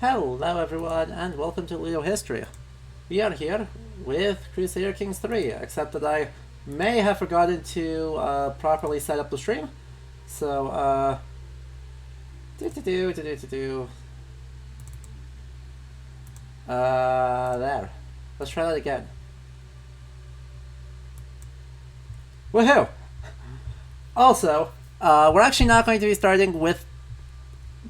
Hello everyone and welcome to Leo History. We are here with Crusader Kings 3, except that I may have forgotten to properly set up the stream. So, there. Let's try that again. Woohoo! Also, we're actually not going to be starting with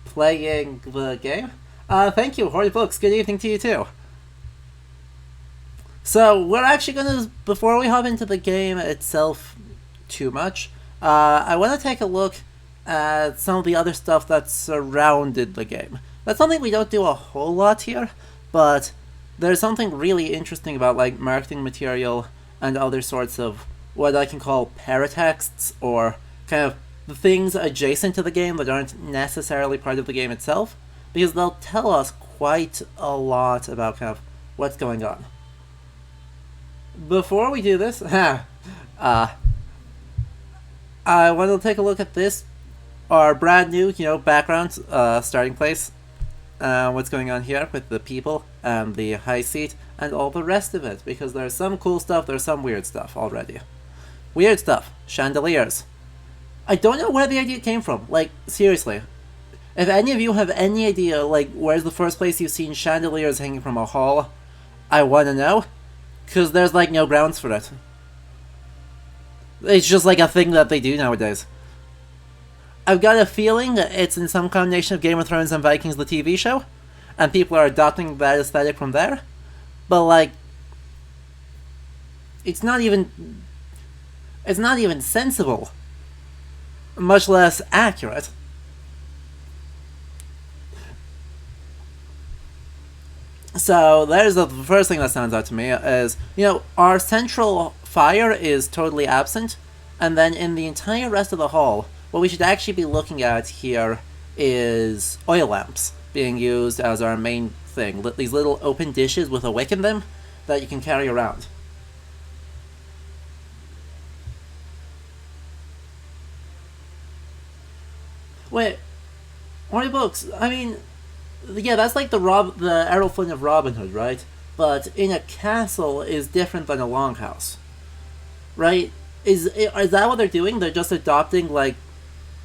playing the game. Thank you, Hoary Books. Good evening to you too. So we're actually gonna, before we hop into the game itself too much, I want to take a look at some of the other stuff that surrounded the game. That's something we don't do a whole lot here, but there's something really interesting about like marketing material and other sorts of what I can call paratexts, or kind of the things adjacent to the game that aren't necessarily part of the game itself, because they'll tell us quite a lot about kind of what's going on. Before we do this, I want to take a look at this, our brand new, background, starting place, what's going on here with the people and the high seat and all the rest of it, because there's some cool stuff, there's some weird stuff already. Weird stuff, chandeliers. I don't know where the idea came from, like, seriously. If any of you have any idea, like, where's the first place you've seen chandeliers hanging from a hall, I want to know, because there's, like, no grounds for it. It's just, like, a thing that they do nowadays. I've got a feeling it's in some combination of Game of Thrones and Vikings the TV show, and people are adopting that aesthetic from there, but, like, it's not even sensible, much less accurate. So there's the first thing that stands out to me is, our central fire is totally absent, and then in the entire rest of the hall, what we should actually be looking at here is oil lamps being used as our main thing. These little open dishes with a wick in them that you can carry around. Wait, Horny Books, I mean, yeah, that's like the Errol Flynn of Robin Hood, right? But in a castle is different than a longhouse, right? Is that what they're doing? They're just adopting, like,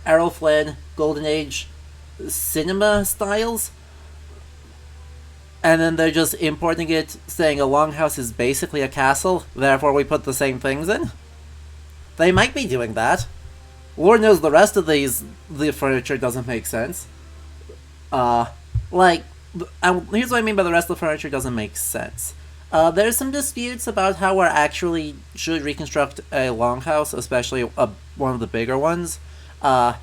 Errol Flynn, Golden Age cinema styles? And then they're just importing it, saying a longhouse is basically a castle, therefore we put the same things in? They might be doing that. Lord knows the rest of the furniture doesn't make sense. Here's what I mean by the rest of the furniture doesn't make sense. There's some disputes about how we actually should reconstruct a longhouse, especially one of the bigger ones. But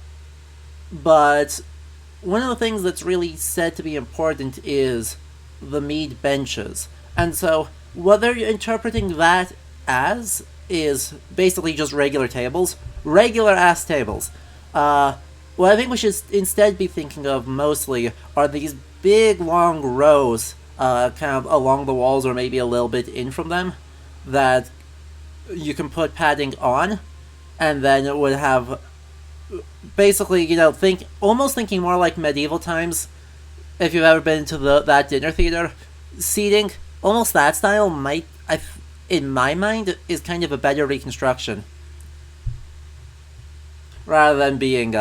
one of the things that's really said to be important is the mead benches. And so what they're interpreting that as is basically just regular tables. Regular-ass tables. What I think we should instead be thinking of mostly are these big, long rows, kind of along the walls or maybe a little bit in from them, that you can put padding on, and then it would have, basically, almost thinking more like medieval times, if you've ever been to that dinner theater, seating, almost that style might, in my mind, is kind of a better reconstruction. Rather than being,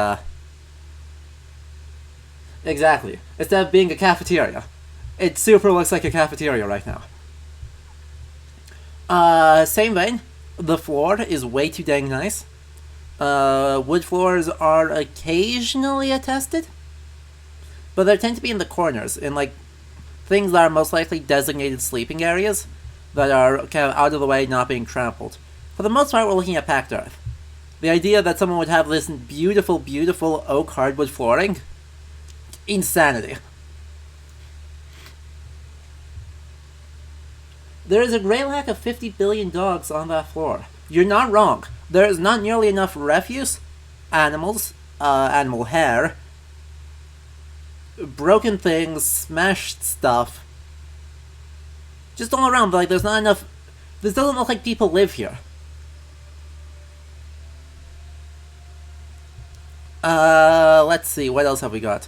exactly. Instead of being a cafeteria. It super looks like a cafeteria right now. Same vein, the floor is way too dang nice. Wood floors are occasionally attested, but they tend to be in the corners, in, like, things that are most likely designated sleeping areas that are kind of out of the way, not being trampled. For the most part, we're looking at packed earth. The idea that someone would have this beautiful, beautiful oak hardwood flooring? Insanity. There is a great lack of 50 billion dogs on that floor. You're not wrong. There is not nearly enough refuse, animals, animal hair, broken things, smashed stuff. Just all around, but, like, there's not enough. This doesn't look like people live here. Let's see, what else have we got?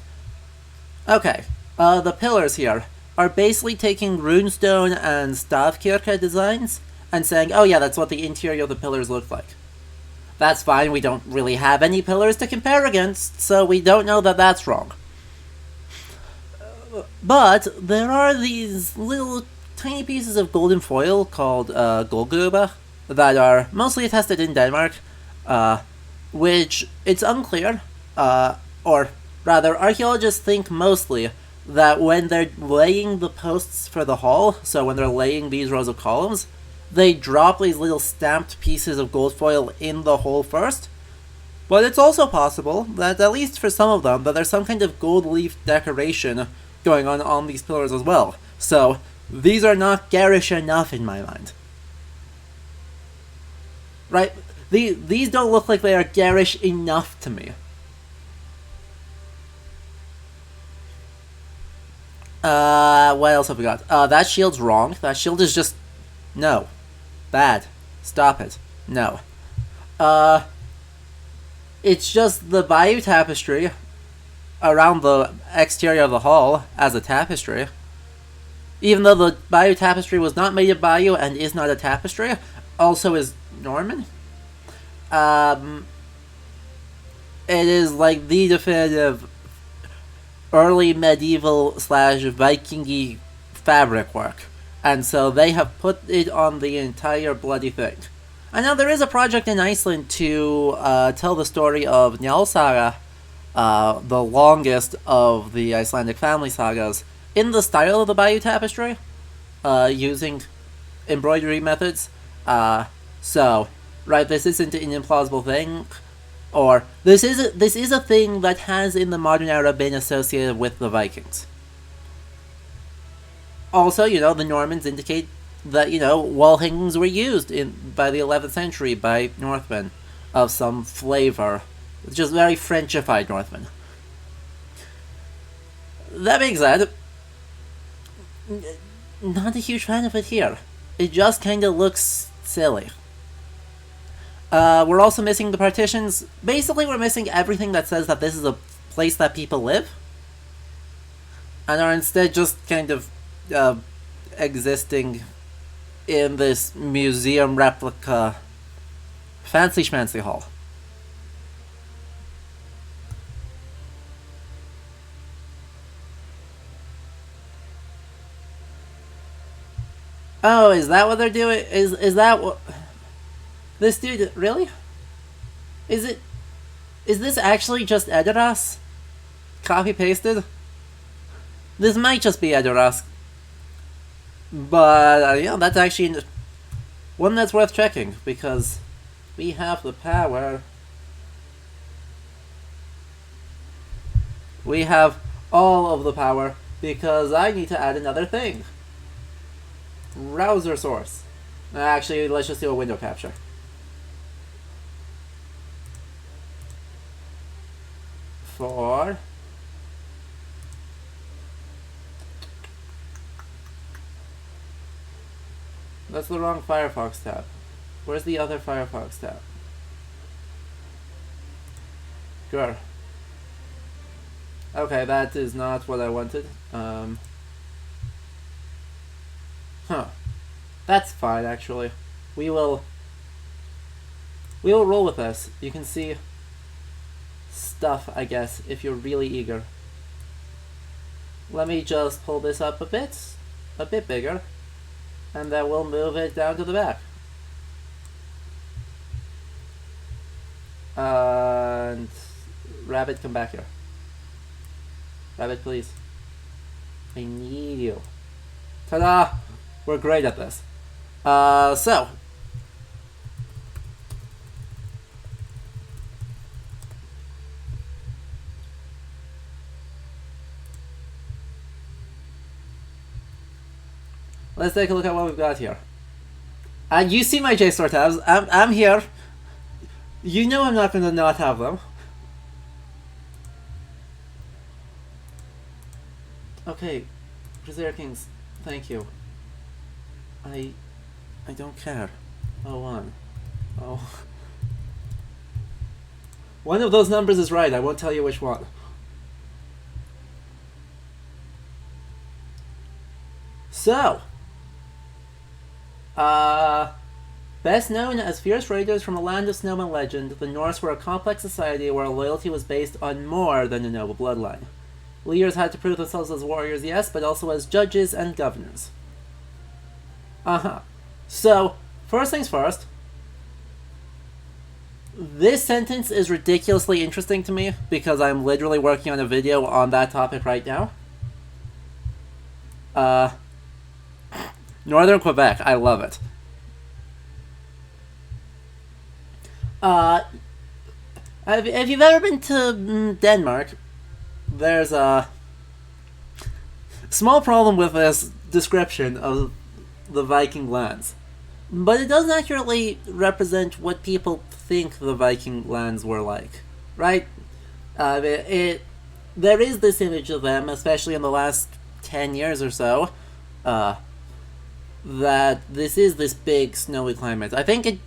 Okay, The pillars here are basically taking runestone and stavkirke designs and saying, oh yeah, that's what the interior of the pillars look like. That's fine, we don't really have any pillars to compare against, so we don't know that that's wrong. But there are these little tiny pieces of golden foil called guldgrube that are mostly attested in Denmark, which it's unclear, or rather, archaeologists think mostly that when they're laying the posts for the hall, so when they're laying these rows of columns, they drop these little stamped pieces of gold foil in the hole first. But it's also possible that, at least for some of them, that there's some kind of gold leaf decoration going on these pillars as well. So, these are not garish enough in my mind. Right? These don't look like they are garish enough to me. What else have we got? That shield's wrong. That shield is just... no. Bad. Stop it. No. It's just the bayou tapestry around the exterior of the hall as a tapestry. Even though the bayou tapestry was not made of bayou and is not a tapestry, also is Norman. It is like the definitive early medieval / Viking-y fabric work. And so they have put it on the entire bloody thing. And now there is a project in Iceland to tell the story of Njalsaga, the longest of the Icelandic family sagas, in the style of the Bayou Tapestry, using embroidery methods. So, right, this isn't an implausible thing, or this is a thing that has in the modern era been associated with the Vikings. Also, the Normans indicate that, wall hangings were used by the 11th century by Northmen of some flavor. Just very Frenchified Northmen. That being said, not a huge fan of it here. It just kinda looks silly. We're also missing the partitions. Basically, we're missing everything that says that this is a place that people live. And are instead just kind of existing in this museum replica fancy schmancy hall. Oh, is that what they're doing? Is that what... This dude, really? Is this actually just Edoras? Copy-pasted? This might just be Edoras. But, that's actually one that's worth checking, because we have the power. We have all of the power, because I need to add another thing. Browser source. Actually, let's just do a window capture. For... That's the wrong Firefox tab. Where's the other Firefox tab? Sure. Okay, that is not what I wanted. That's fine, actually. We will roll with this. You can see stuff, I guess, if you're really eager. Let me just pull this up a bit bigger. And then we'll move it down to the back. And Rabbit, come back here. Rabbit, please. I need you. Ta-da! We're great at this. So. Let's take a look at what we've got here. And you see my JSTOR tabs. I'm here. You know I'm not going to not have them. Okay, Crusader Kings, thank you. I don't care. Oh, one. Oh. One of those numbers is right. I won't tell you which one. So, uh, best known as fierce raiders from a land of snow and legend, the Norse were a complex society where loyalty was based on more than a noble bloodline. Leaders had to prove themselves as warriors, yes, but also as judges and governors. So, first things first, this sentence is ridiculously interesting to me because I'm literally working on a video on that topic right now. Northern Quebec, I love it. If you've ever been to Denmark, there's a small problem with this description of the Viking lands. But it doesn't accurately represent what people think the Viking lands were like, right? There is this image of them, especially in the last 10 years or so, that this is this big snowy climate. I think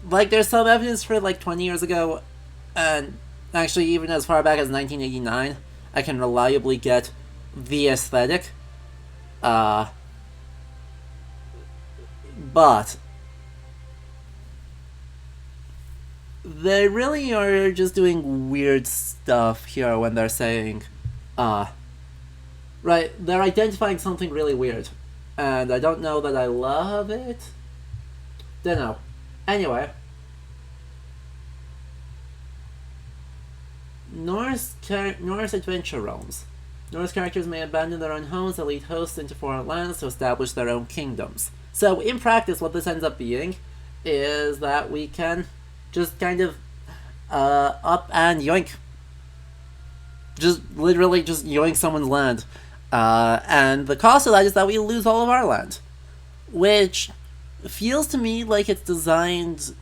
there's some evidence for 20 years ago, and actually even as far back as 1989, I can reliably get the aesthetic. But they really are just doing weird stuff here when they're saying, right, they're identifying something really weird. And I don't know that I love it. Don't know. Anyway. Norse adventure realms. Norse characters may abandon their own homes and lead hosts into foreign lands to establish their own kingdoms. So, in practice, what this ends up being is that we can just kind of up and yoink. Just literally just yoink someone's land. And the cost of that is that we lose all of our land. Which feels to me like it's designed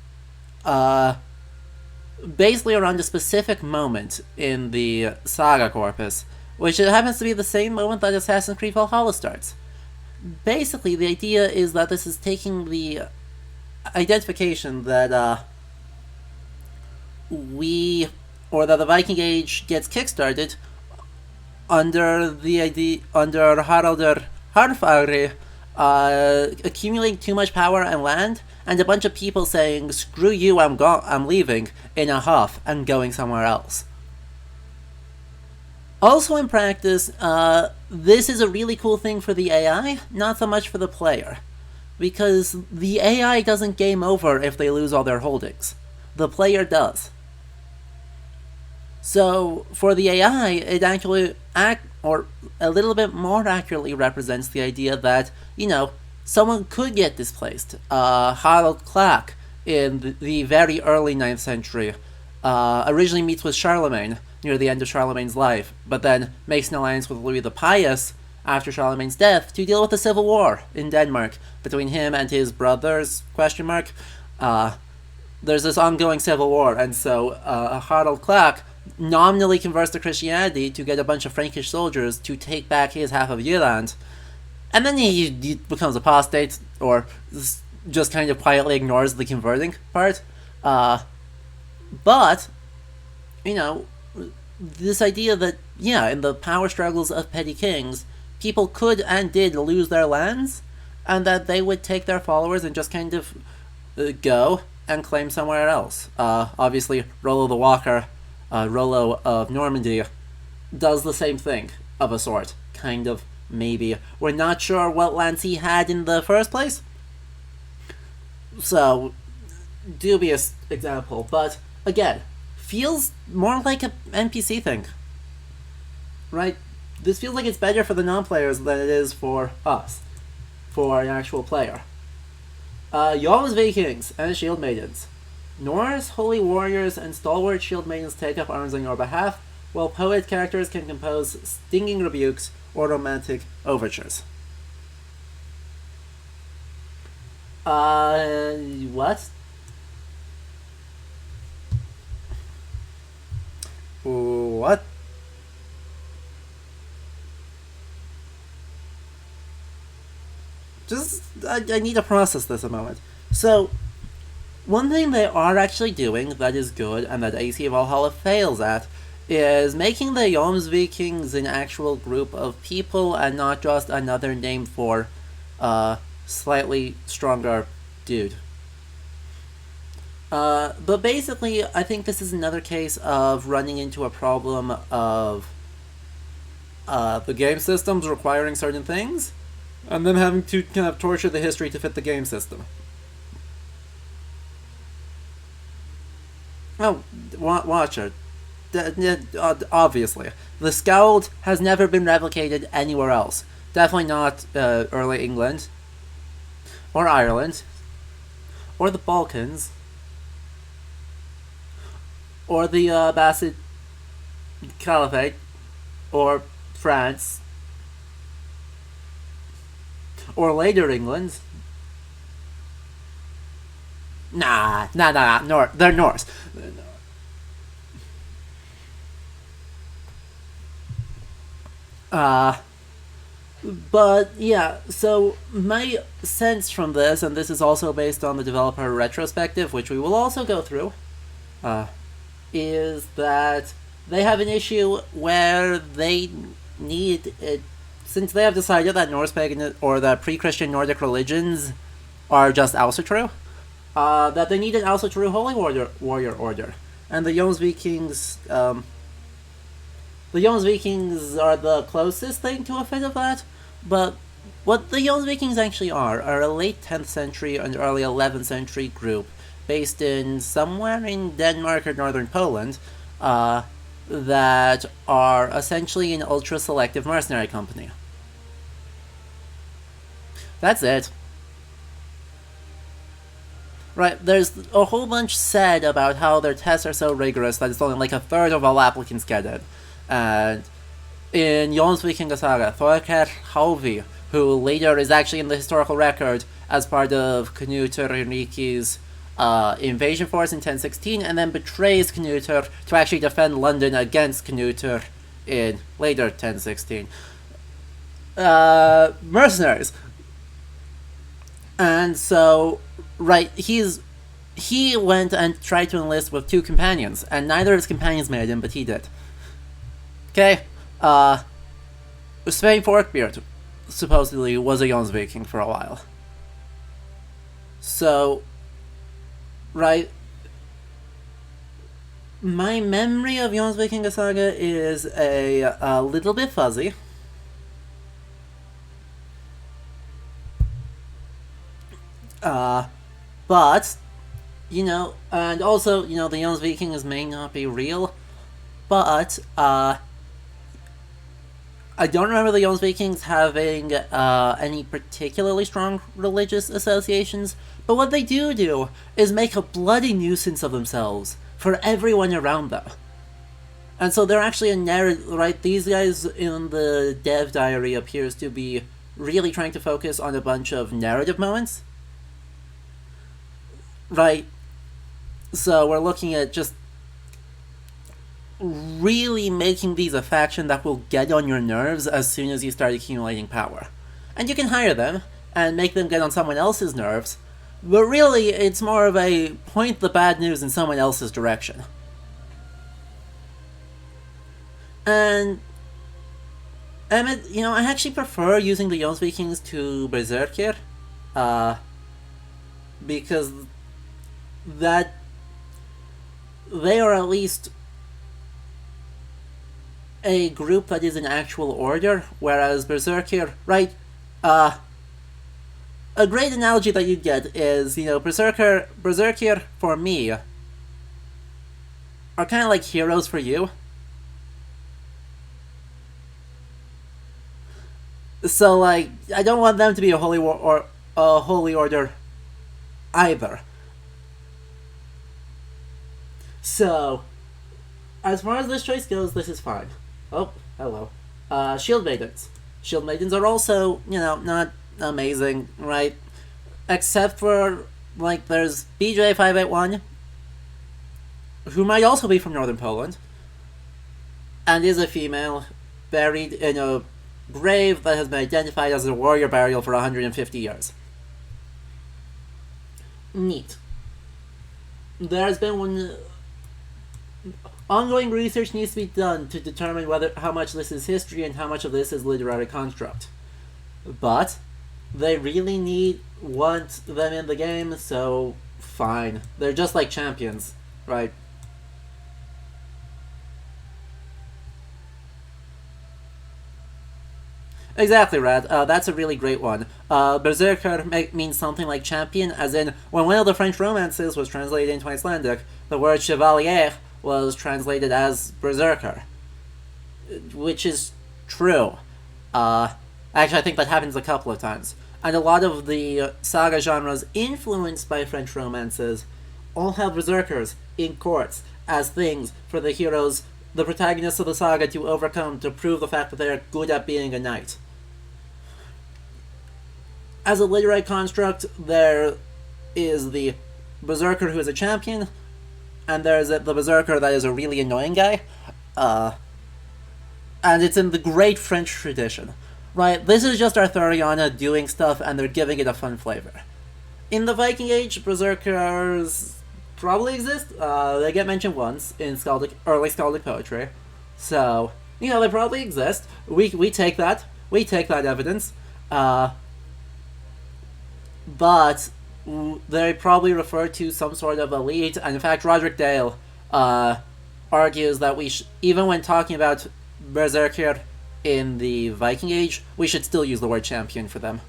basically around a specific moment in the saga corpus, which it happens to be the same moment that Assassin's Creed Valhalla starts. Basically, the idea is that this is taking the identification that that the Viking Age gets kickstarted under Haraldr Harfagri accumulating too much power and land, and a bunch of people saying, "Screw you, I'm leaving," in a huff and going somewhere else. Also in practice, this is a really cool thing for the AI, not so much for the player. Because the AI doesn't game over if they lose all their holdings. The player does. So, for the AI, it actually or a little bit more accurately represents the idea that, someone could get displaced. Harald Clack in the very early 9th century originally meets with Charlemagne near the end of Charlemagne's life, but then makes an alliance with Louis the Pious after Charlemagne's death to deal with the civil war in Denmark between him and his brothers, ? There's this ongoing civil war, and so Harald Clack nominally converts to Christianity to get a bunch of Frankish soldiers to take back his half of Jutland, and then he becomes apostate, or just kind of quietly ignores the converting part. But, this idea that, in the power struggles of petty kings, people could and did lose their lands, and that they would take their followers and just kind of go and claim somewhere else. Obviously, Rollo the Walker, Rollo of Normandy, does the same thing, of a sort. Kind of, maybe. We're not sure what lands he had in the first place. So, dubious example, but, again, feels more like an NPC thing. Right? This feels like it's better for the non-players than it is for us. For an actual player. Jarl's Vikings and Shield Maidens. Norse holy warriors and stalwart shield maidens take up arms on your behalf, while poet characters can compose stinging rebukes or romantic overtures. What? What? I need to process this a moment. So, one thing they are actually doing that is good and that AC Valhalla fails at is making the Jomsvikings an actual group of people and not just another name for a slightly stronger dude. But basically, I think this is another case of running into a problem of the game systems requiring certain things, and them having to kind of torture the history to fit the game system. Oh, watch it. Obviously. The Scald has never been replicated anywhere else. Definitely not early England, or Ireland, or the Balkans, or the Abbasid Caliphate, or France, or later England. Nah. They're Norse. But yeah, so my sense from this, and this is also based on the developer retrospective, which we will also go through, is that they have an issue where they need it, since they have decided that Norse pagan or the pre-Christian Nordic religions are just also true, that they need an also true holy warrior order, and the Jomsvikings, the Jomsvikings are the closest thing to a fit of that, but what the Jomsvikings actually are a late 10th century and early 11th century group based in somewhere in Denmark or northern Poland, that are essentially an ultra-selective mercenary company. That's it. Right, there's a whole bunch said about how their tests are so rigorous that it's only like a third of all applicants get it. And in Jomsvikinga Saga, Thorkell Hauvi, who later is actually in the historical record as part of Knutur Henriki's invasion force in 1016, and then betrays Knutur to actually defend London against Knutur in later 1016. Mercenaries. And so, right, he went and tried to enlist with 2 companions, and neither of his companions made him, but he did. Okay, Svein Forkbeard supposedly was a Jomsviking for a while. So, right, my memory of Jomsvikinga Saga is a little bit fuzzy. But, and also, the Jomsvikings may not be real, but, I don't remember the Jomsvikings having any particularly strong religious associations, but what they do is make a bloody nuisance of themselves for everyone around them. And so they're actually a narrative, right? These guys in the dev diary appears to be really trying to focus on a bunch of narrative moments. Right? So we're looking at just really making these a faction that will get on your nerves as soon as you start accumulating power. And you can hire them and make them get on someone else's nerves, but really it's more of a point the bad news in someone else's direction. And Emmett, I actually prefer using the Jomsvikings to Berserkir, because that they are at least a group that is an actual order, whereas Berserkir, right, a great analogy that you'd get is, Berserkir, for me, are kind of like heroes for you. So, like, I don't want them to be a holy order either. So, as far as this choice goes, this is fine. Oh, hello. Shield Maidens. Shield Maidens are also, not amazing, right? Except for, like, there's BJ581, who might also be from northern Poland, and is a female, buried in a grave that has been identified as a warrior burial for 150 years. Neat. There's been one ongoing research needs to be done to determine whether how much this is history and how much of this is literary construct. But they really want them in the game, so fine. They're just like champions, right? Exactly, Rad. That's a really great one. Berserker means something like champion, as in, when one of the French romances was translated into Icelandic, the word chevalier was translated as berserker, which is true. Actually, I think that happens a couple of times. And a lot of the saga genres influenced by French romances all have berserkers in courts as things for the heroes, the protagonists of the saga, to overcome to prove the fact that they are good at being a knight. As a literary construct, there is the berserker who is a champion, and there's the berserker that is a really annoying guy. And it's in the great French tradition. Right, this is just Arthuriana doing stuff, and they're giving it a fun flavor. In the Viking Age, berserkers probably exist. They get mentioned once in early Skaldic poetry. So, they probably exist. We take that. We take that evidence. But they probably refer to some sort of elite, and in fact, Roderick Dale argues that even when talking about berserker in the Viking Age, we should still use the word champion for them.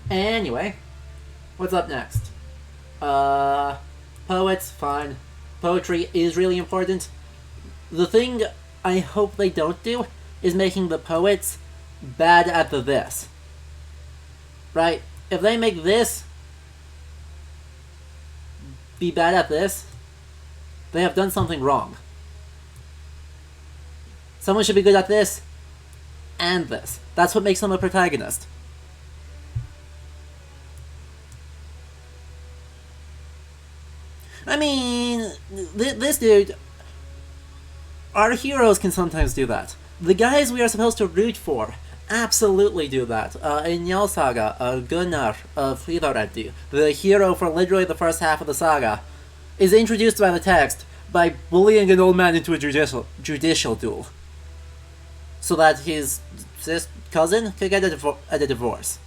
Anyway, what's up next? Poets, fine. Poetry is really important. The thing I hope they don't do is making the poets bad at this. Right? If they make this be bad at this, they have done something wrong. Someone should be good at this and this. That's what makes them a protagonist. I mean, this dude, our heroes can sometimes do that. The guys we are supposed to root for absolutely do that. In Njál Saga, Gunnar of Hlíðarenda, the hero for literally the first half of the saga, is introduced by the text by bullying an old man into a judicial duel, so that his cousin could get a divorce.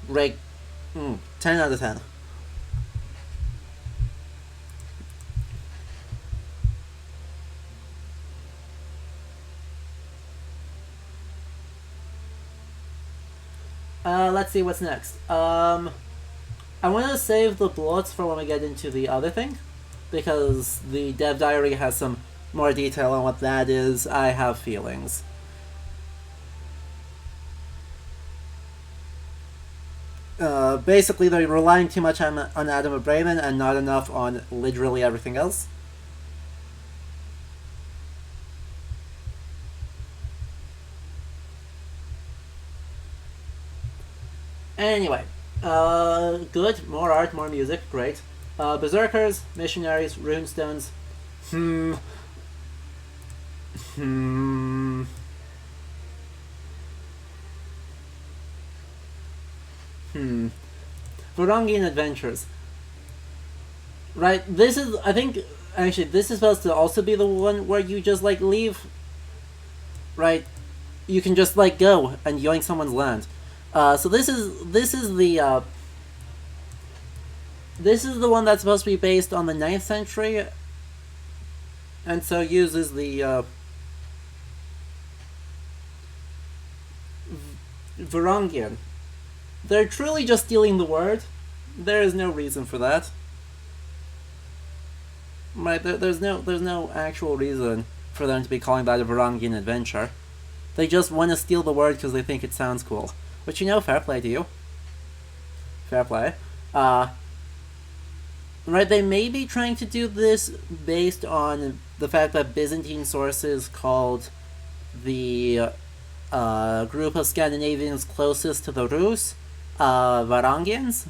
Great. 10 out of 10. Let's see what's next. I want to save the bloats for when we get into the other thing, because the dev diary has some more detail on what that is. I have feelings. Basically, they're relying too much on Adam of Bremen and not enough on literally everything else. Anyway, good. More art, more music, great. Berserkers, missionaries, runestones. Varangian adventures. Right, this is, I think, actually, this is supposed to also be the one where you just, leave. Right? You can just, go and yoink someone's land. So this is the one that's supposed to be based on the 9th century, and so uses the Varangian. They're truly just stealing the word. There is no reason for that. Right? There's no actual reason for them to be calling that a Varangian adventure. They just want to steal the word because they think it sounds cool. But fair play to you. Fair play. Right, they may be trying to do this based on the fact that Byzantine sources called the group of Scandinavians closest to the Rus Varangians.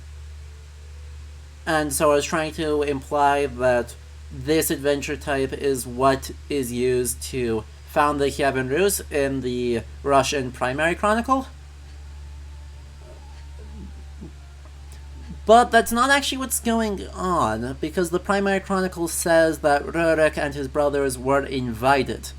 And so I was trying to imply that this adventure type is what is used to found the Kievan Rus in the Russian Primary Chronicle. But that's not actually what's going on, because the Primary Chronicle says that Rurik and his brothers were invited.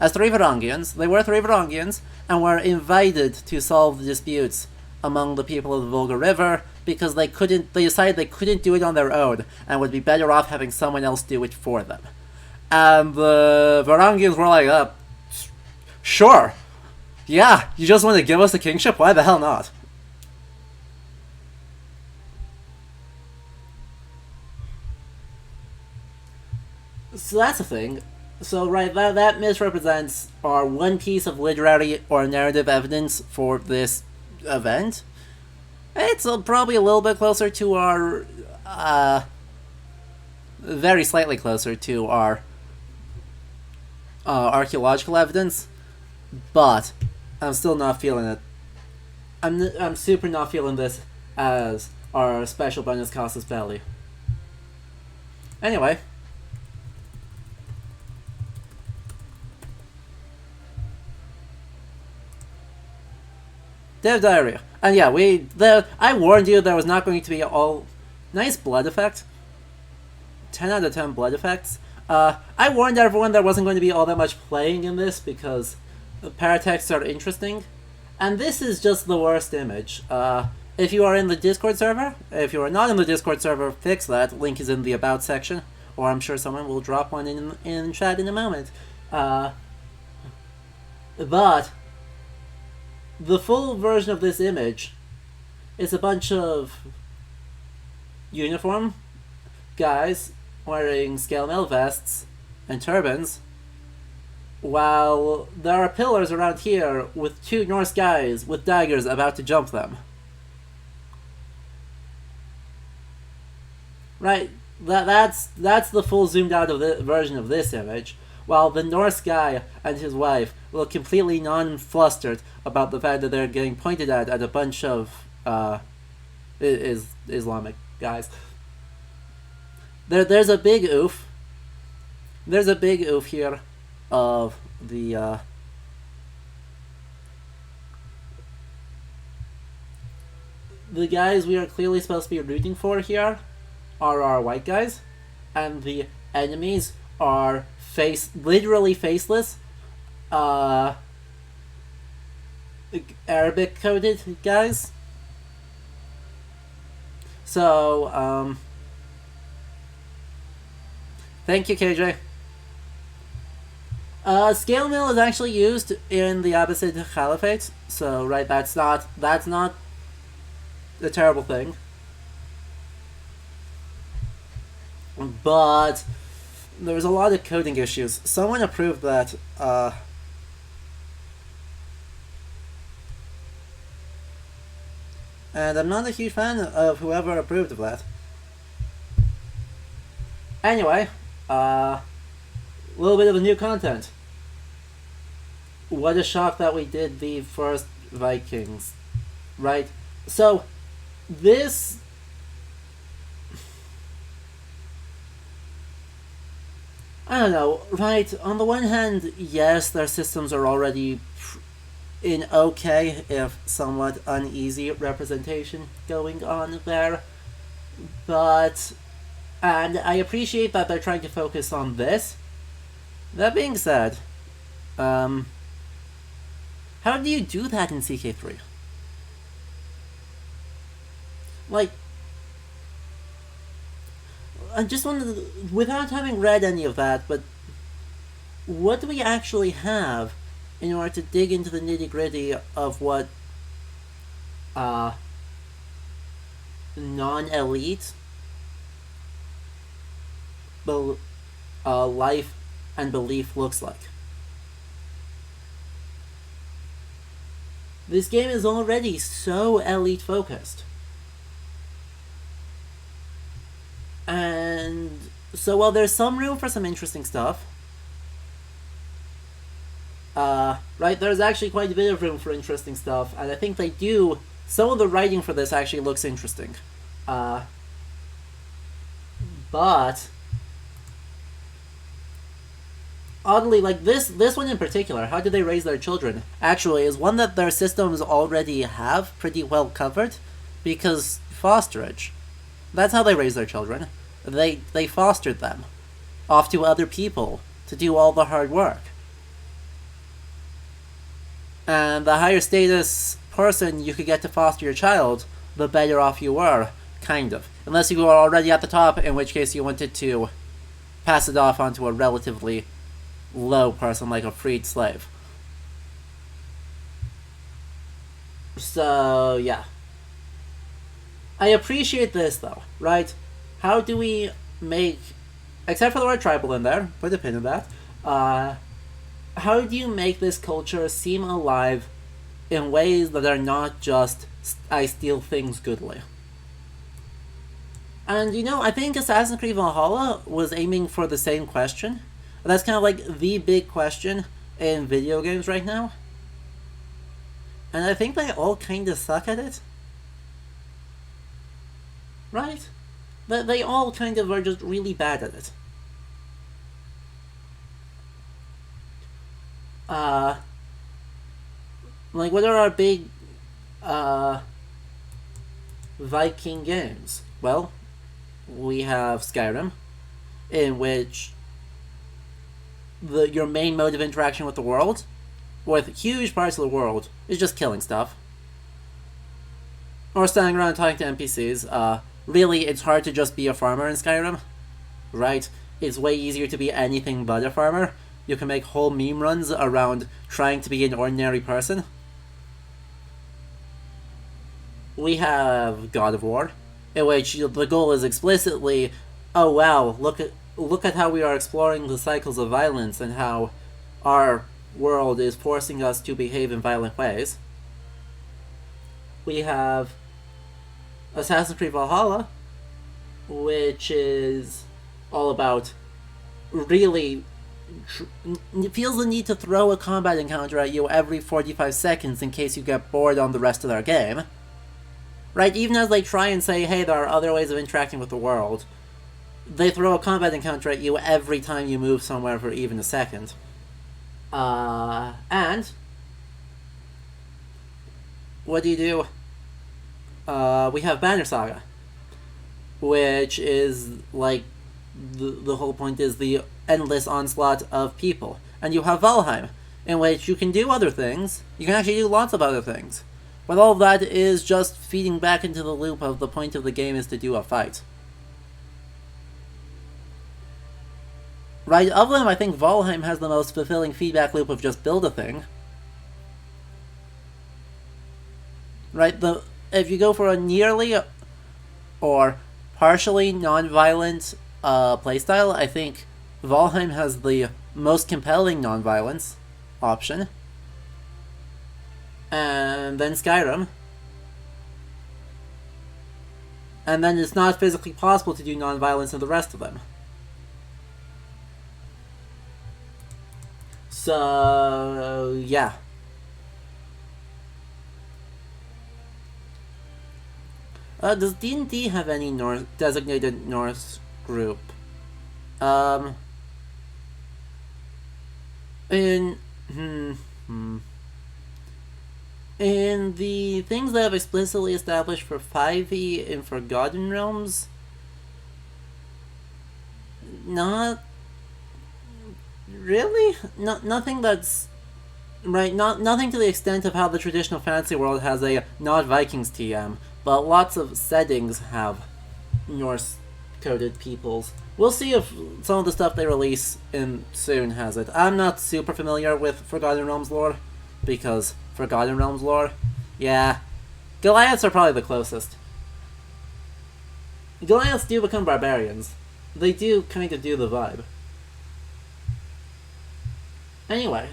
As three Varangians, they were three Varangians, and were invited to solve the disputes among the people of the Volga River, because they decided they couldn't do it on their own, and would be better off having someone else do it for them. And the Varangians were like, sure. Yeah, you just want to give us the kingship? Why the hell not? So that's the thing. So right, that misrepresents our one piece of literary or narrative evidence for this event. It's probably a little bit closer to our, very slightly closer to our archaeological evidence, but I'm still not feeling it. I'm super not feeling this as our special bonus casus belli. Anyway. They have diarrhea. And yeah, I warned you there was not going to be all... Nice blood effect. 10 out of 10 blood effects. I warned everyone there wasn't going to be all that much playing in this because the paratexts are interesting. And this is just the worst image. If you are in the Discord server, if you are not in the Discord server, fix that. Link is in the About section. Or I'm sure someone will drop one in chat in a moment. But... the full version of this image is a bunch of uniform guys wearing scale mail vests and turbans, while there are pillars around here with two Norse guys with daggers about to jump them. Right, that's the full zoomed out version of this image. While the Norse guy and his wife look completely non-flustered about the fact that they're getting pointed at a bunch of Islamic guys. There's a big oof. There's a big oof here of the guys we are clearly supposed to be rooting for here are our white guys, and the enemies are literally faceless, Arabic coded guys. So, thank you, KJ. Scale mail is actually used in the Abbasid Caliphate, so right, that's not a terrible thing. But there's a lot of coding issues. Someone approved that, and I'm not a huge fan of whoever approved of that. Anyway, a little bit of the new content. What a shock that we did the first Vikings, right? So, this... I don't know, right, on the one hand, yes, their systems are already in okay, if somewhat uneasy representation going on there, but, and I appreciate that they're trying to focus on this. That being said, how do you do that in CK3? Like, I just wanted, without having read any of that, but what do we actually have in order to dig into the nitty-gritty of what non-elite life and belief looks like? This game is already so elite-focused. And so while there's some room for some interesting stuff, right, there's actually quite a bit of room for interesting stuff, and I think they do, some of the writing for this actually looks interesting. But oddly, like this one in particular, how do they raise their children, actually is one that their systems already have pretty well covered, because fosterage. That's how they raise their children. They fostered them off to other people to do all the hard work. And the higher status person you could get to foster your child, the better off you were, kind of. Unless you were already at the top, in which case you wanted to pass it off onto a relatively low person, like a freed slave. So, yeah. I appreciate this, though, right? How do we make... Except for the word tribal in there, put a pin in that. How do you make this culture seem alive in ways that are not just, I steal things goodly? And, I think Assassin's Creed Valhalla was aiming for the same question. That's kind of like the big question in video games right now. And I think they all kind of suck at it. Right? They all kind of are just really bad at it. Like, what are our big, Viking games? Well, we have Skyrim, in which your main mode of interaction with the world, with huge parts of the world, is just killing stuff. Or standing around talking to NPCs. Really, it's hard to just be a farmer in Skyrim, right? It's way easier to be anything but a farmer. You can make whole meme runs around trying to be an ordinary person. We have God of War, in which the goal is explicitly, oh wow, look at how we are exploring the cycles of violence and how our world is forcing us to behave in violent ways. We have Assassin's Creed Valhalla, which is all about really feels the need to throw a combat encounter at you every 45 seconds in case you get bored on the rest of their game. Right, even as they try and say, hey, there are other ways of interacting with the world, they throw a combat encounter at you every time you move somewhere for even a second. And what do you do? We have Banner Saga, which is like the whole point is the endless onslaught of people. And you have Valheim, in which you can do other things. You can actually do lots of other things. But all of that is just feeding back into the loop of the point of the game is to do a fight. Right, of them, I think Valheim has the most fulfilling feedback loop of just build a thing. Right, if you go for a nearly or partially non-violent playstyle, I think Valheim has the most compelling non-violence option. And then Skyrim. And then it's not physically possible to do non-violence in the rest of them. So, yeah. Does D&D have any designated Norse group? In the things that have explicitly established for 5e in Forgotten Realms, not really. Nothing that's right. Nothing to the extent of how the traditional fantasy world has a not Vikings TM, but lots of settings have Norse coded peoples. We'll see if some of the stuff they release in soon has it. I'm not super familiar with Forgotten Realms lore, because Forgotten Realms lore, yeah, Goliaths are probably the closest. Goliaths do become barbarians. They do kind of do the vibe. Anyway,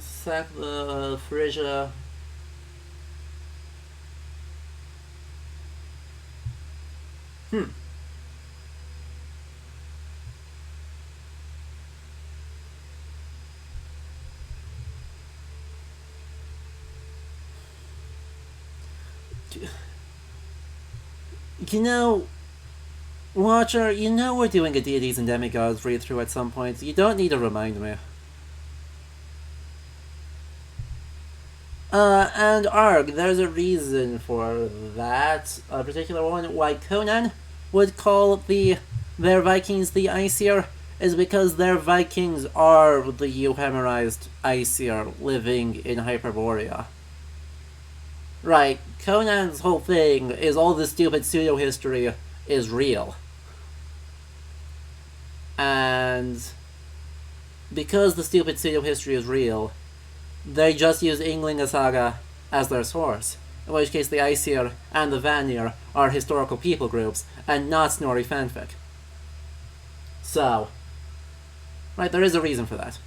sack the Phrygia. You know, Watcher, you know we're doing a Deities and Demigods read-through at some point. You don't need to remind me. And arg, there's a reason for that. A particular one, why Conan would call their Vikings the Aesir, is because their Vikings are the euhemerized Aesir living in Hyperborea. Right, Conan's whole thing is all this stupid pseudo-history is real. And because the stupid pseudo-history is real, they just use Ynglinga Saga as their source, in which case the Aesir and the Vanir are historical people groups, and not Snorri fanfic. So, right, there is a reason for that.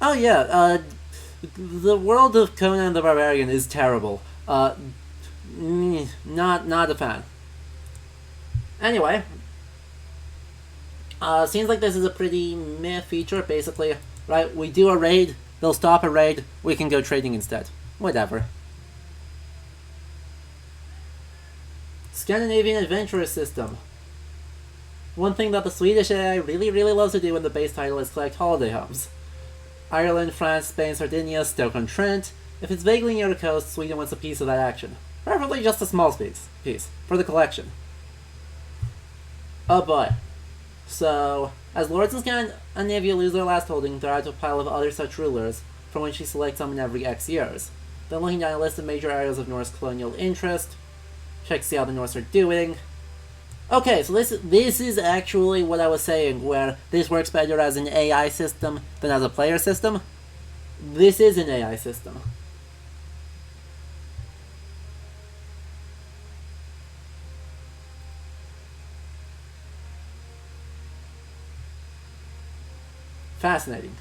Oh yeah, the world of Conan the Barbarian is terrible. Not a fan. Anyway, seems like this is a pretty meh feature, basically. Right, we do a raid, they'll stop a raid, we can go trading instead. Whatever. Scandinavian Adventurer System. One thing that the Swedish AI really loves to do in the base title is collect holiday homes. Ireland, France, Spain, Sardinia, Stoke-on-Trent. If it's vaguely near the coast, Sweden wants a piece of that action. Preferably just a small piece for the collection. Oh boy. So, as Lords of Scandinavia lose their last holding, they're out a pile of other such rulers, from which you select some in every X years. Then looking down a list of major areas of Norse colonial interest, check to see how the Norse are doing. Okay, so this is actually what I was saying, where this works better as an AI system than as a player system. This is an AI system. Fascinating.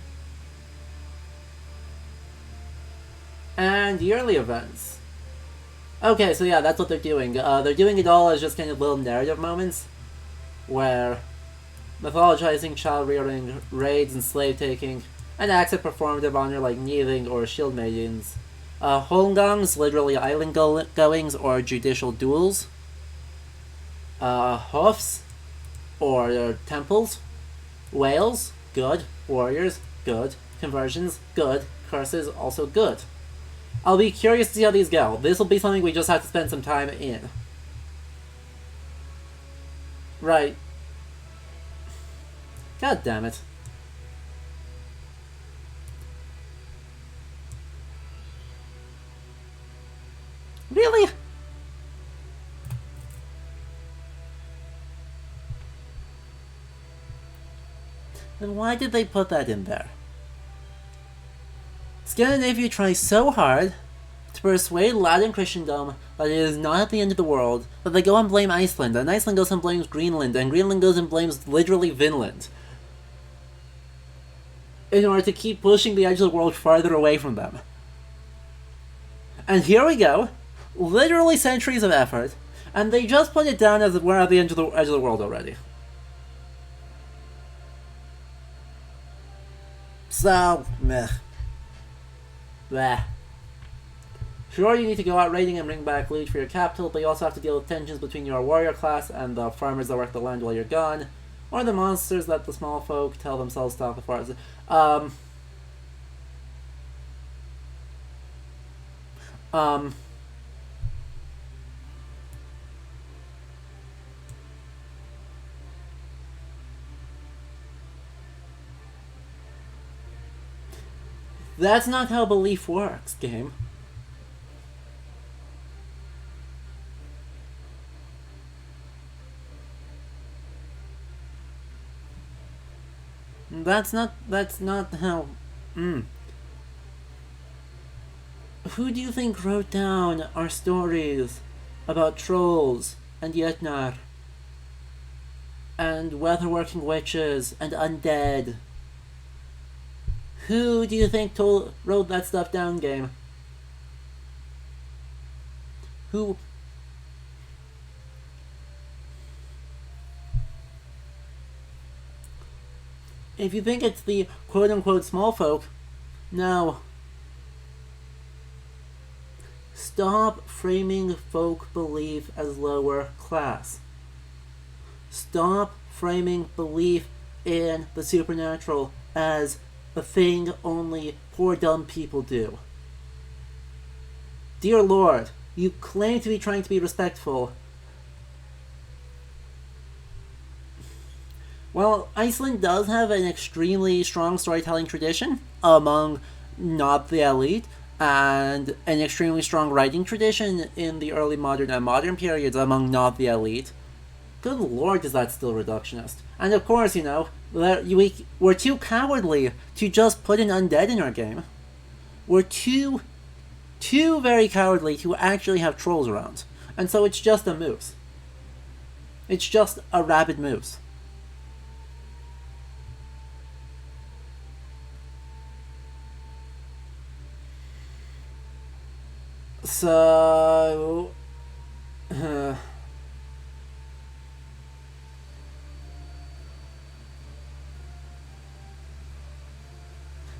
And yearly events. Okay, so yeah, that's what they're doing. They're doing it all as just kind of little narrative moments, where mythologizing, child rearing, raids and slave taking, and acts of performative honor like kneeling or shield maidens. Holmgangs, literally island goings or judicial duels. Hofs, or temples. Whales, good. Warriors, good. Conversions, good. Curses, also good. I'll be curious to see how these go. This will be something we just have to spend some time in. Right. God damn it. Really? Then why did they put that in there? Scandinavia tries so hard to persuade Latin Christendom that it is not at the end of the world, that they go and blame Iceland, and Iceland goes and blames Greenland, and Greenland goes and blames literally Vinland, in order to keep pushing the edge of the world farther away from them. And here we go, literally centuries of effort, and they just put it down as we're at the edge of the world already. So, meh. Bleh. Sure, you need to go out raiding and bring back loot for your capital, but you also have to deal with tensions between your warrior class and the farmers that work the land while you're gone, or the monsters that the small folk tell themselves stop the forest. That's not how belief works, game. That's not how... Who do you think wrote down our stories about trolls and Jötnar and weatherworking witches and undead? Who do you think wrote that stuff down, game? Who? If you think it's the quote-unquote small folk, no. Stop framing folk belief as lower class. Stop framing belief in the supernatural as a thing only poor dumb people do. Dear Lord, you claim to be trying to be respectful. Well, Iceland does have an extremely strong storytelling tradition among not the elite, and an extremely strong writing tradition in the early modern and modern periods among not the elite. Good lord, is that still reductionist. And of course, we're too cowardly to just put an undead in our game. We're too very cowardly to actually have trolls around. And so it's just a moose. It's just a rabid moose. So...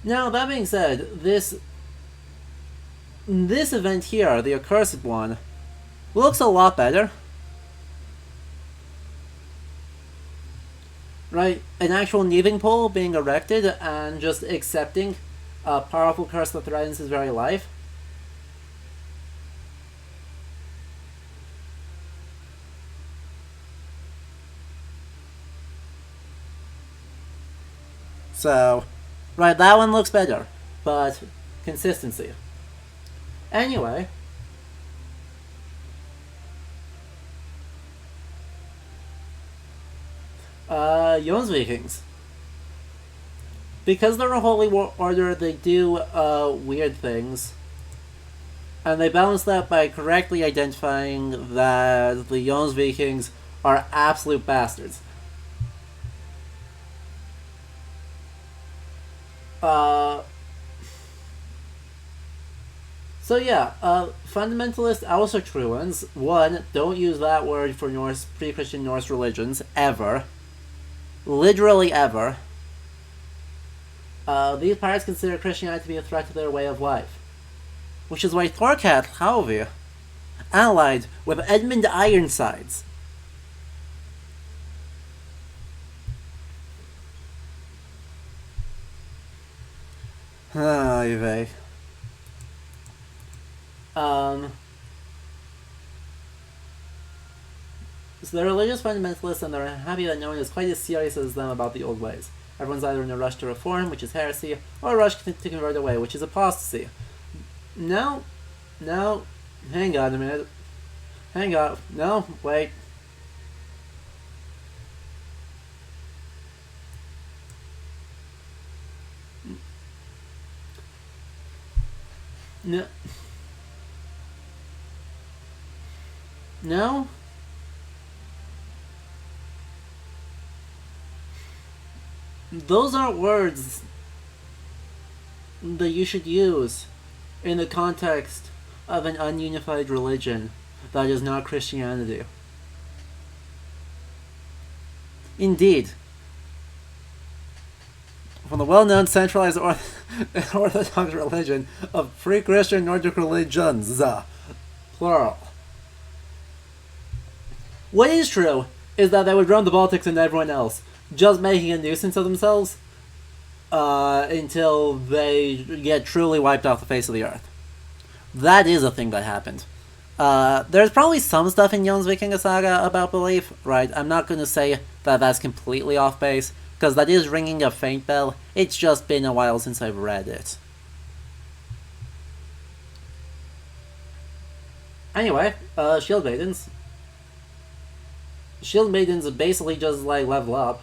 Now, that being said, this event here, the accursed one, looks a lot better. Right? An actual kneading pole being erected and just accepting a powerful curse that threatens his very life. So, right, that one looks better, but consistency. Anyway, Vikings. Because they're a holy order, they do weird things. And they balance that by correctly identifying that the Vikings are absolute bastards. So yeah, fundamentalist also true ones. One, don't use that word for pre-Christian Norse religions, ever. Literally ever. These pirates consider Christianity to be a threat to their way of life. Which is why Thorcat Halvi allied with Edmund Ironsides. Vey. So they're religious fundamentalists, and they're happy that no one is quite as serious as them about the old ways. Everyone's either in a rush to reform, which is heresy, or a rush to convert away, which is apostasy. No, hang on a minute. Hang on, no, wait. No. No? Those aren't words that you should use in the context of an ununified religion that is not Christianity. Indeed. From the well-known centralized Orthodox religion of pre-Christian Nordic religions, plural. What is true is that they would run the Baltics and everyone else, just making a nuisance of themselves until they get truly wiped off the face of the earth. That is a thing that happened. There's probably some stuff in Jonsvikinga Saga about belief, right? I'm not going to say that that's completely off base, because that is ringing a faint bell. It's just been a while since I've read it. Anyway, Shield Maidens. Shield Maidens basically just like level up.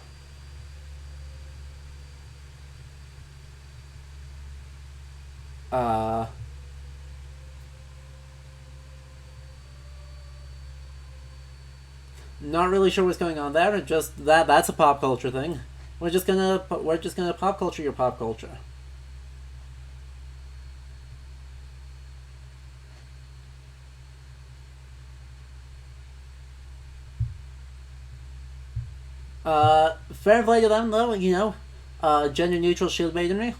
Not really sure what's going on there. Just that's a pop culture thing. We're just gonna pop culture your pop culture. Fair play to them though, gender neutral shield maidenry.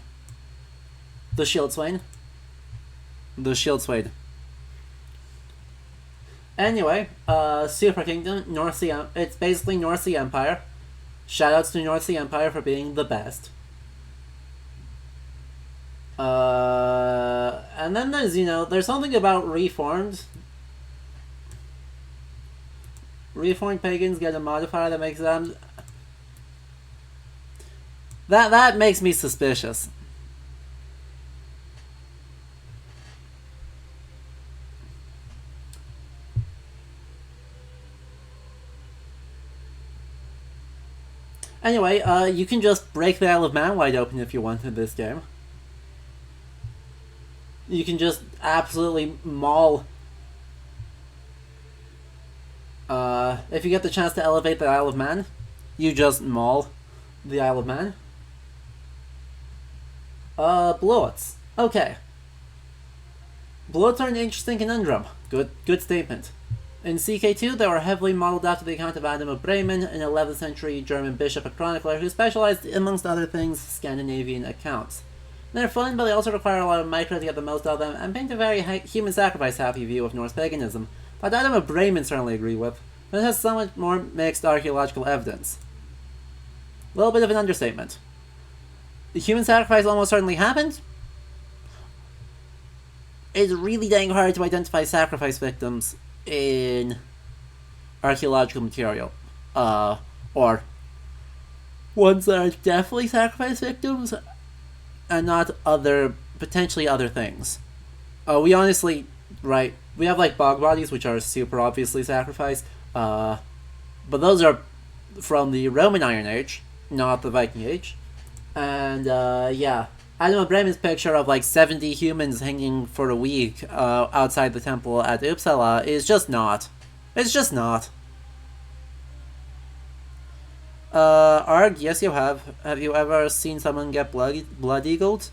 The shield swain. The shield swain. Anyway, Super Kingdom, North Sea, it's basically North Sea Empire. Shoutouts to North Sea Empire for being the best. And then there's, there's something about reformed. Reformed pagans get a modifier that makes them... That makes me suspicious. Anyway, you can just break the Isle of Man wide open if you want in this game. You can just absolutely maul... if you get the chance to elevate the Isle of Man, you just maul the Isle of Man. Bloats. Okay. Bloats are an interesting conundrum. Good statement. In CK2, they were heavily modeled after the account of Adam of Bremen, an 11th century German bishop and chronicler who specialized, amongst other things, Scandinavian accounts. They're fun, but they also require a lot of micro to get the most out of them, and paint a very human sacrifice-happy view of Norse paganism, that Adam of Bremen certainly agree with, but it has somewhat more mixed archaeological evidence. A little bit of an understatement. The human sacrifice almost certainly happened. It's really dang hard to identify sacrifice victims in archaeological material. Or ones that are definitely sacrifice victims and not potentially other things. We honestly, we have like bog bodies, which are super obviously sacrificed, but those are from the Roman Iron Age, not the Viking Age. And yeah, Adam of Bremen's picture of like 70 humans hanging for a week outside the temple at Uppsala is just not. It's just not. Arg, yes you have. Have you ever seen someone get blood-eagled?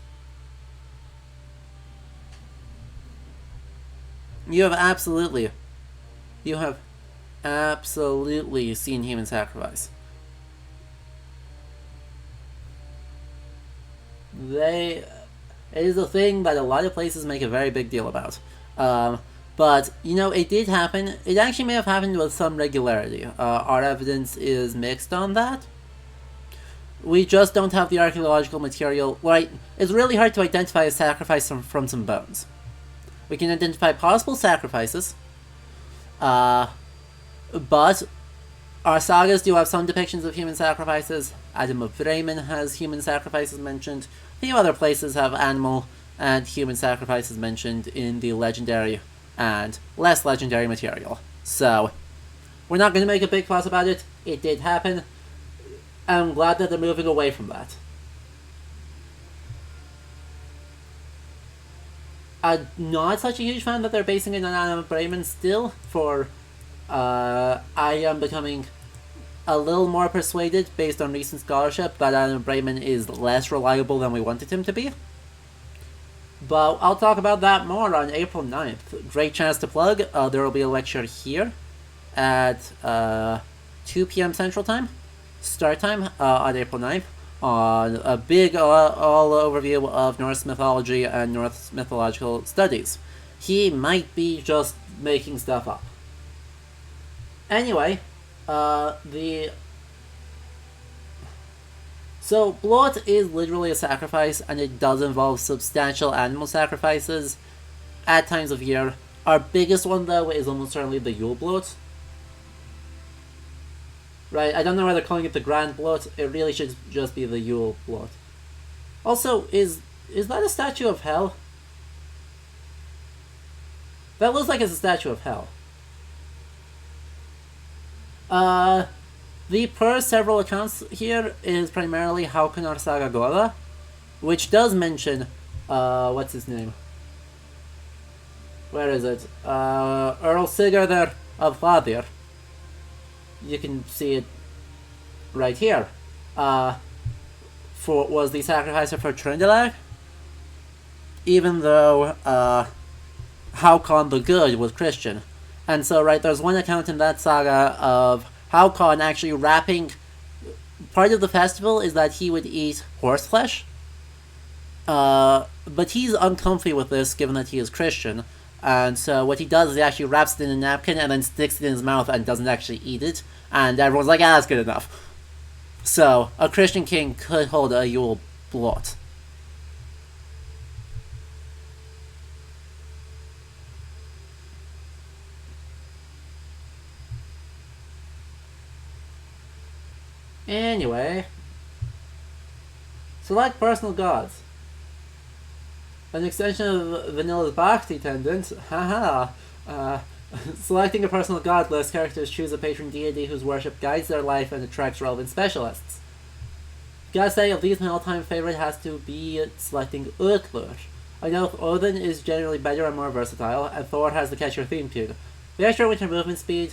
You have absolutely seen human sacrifice. It is a thing that a lot of places make a very big deal about. But, it did happen. It actually may have happened with some regularity. Our evidence is mixed on that. We just don't have the archaeological material. It's really hard to identify a sacrifice from some bones. We can identify possible sacrifices, but our sagas do have some depictions of human sacrifices. Adam of Bremen has human sacrifices mentioned. A few other places have animal and human sacrifices mentioned in the legendary and less legendary material. So, we're not going to make a big fuss about it. It did happen. I'm glad that they're moving away from that. I'm not such a huge fan that they're basing it on Adam of Bremen still, for I am becoming a little more persuaded, based on recent scholarship, that Adam of Bremen is less reliable than we wanted him to be. But I'll talk about that more on April 9th. Great chance to plug. There will be a lecture here at 2 p.m. Central Time, start time, on April 9th, on a big all overview of Norse mythology and Norse mythological studies. He might be just making stuff up. Anyway, So, blood is literally a sacrifice, and it does involve substantial animal sacrifices at times of year. Our biggest one, though, is almost certainly the Yule bloat. Right, I don't know why they're calling it the Grand Bloat. It really should just be the Yule bloat. Also, is that a statue of Hel? That looks like it's a statue of Hel. The per several accounts here is primarily Haukonar Saga Gola, which does mention, what's his name? Where is it? Earl Sigurður of Hladir. You can see it right here. Was the sacrificer for Trindelag, even though Haukon the Good was Christian. And so, there's one account in that saga of Haukon actually wrapping... Part of the festival is that he would eat horse flesh. But he's uncomfy with this, given that he is Christian. And so what he does is he actually wraps it in a napkin and then sticks it in his mouth and doesn't actually eat it. And everyone's like, that's good enough. So, a Christian king could hold a Yule blot. Anyway, select personal gods. An extension of Vanilla's Bhakti tendance. Haha. Selecting a personal god list, characters choose a patron deity whose worship guides their life and attracts relevant specialists. Gotta say, of these, my all-time favorite has to be selecting Utlur. I know Odin is generally better and more versatile, and Thor has the catchier theme tune. The extra winter movement speed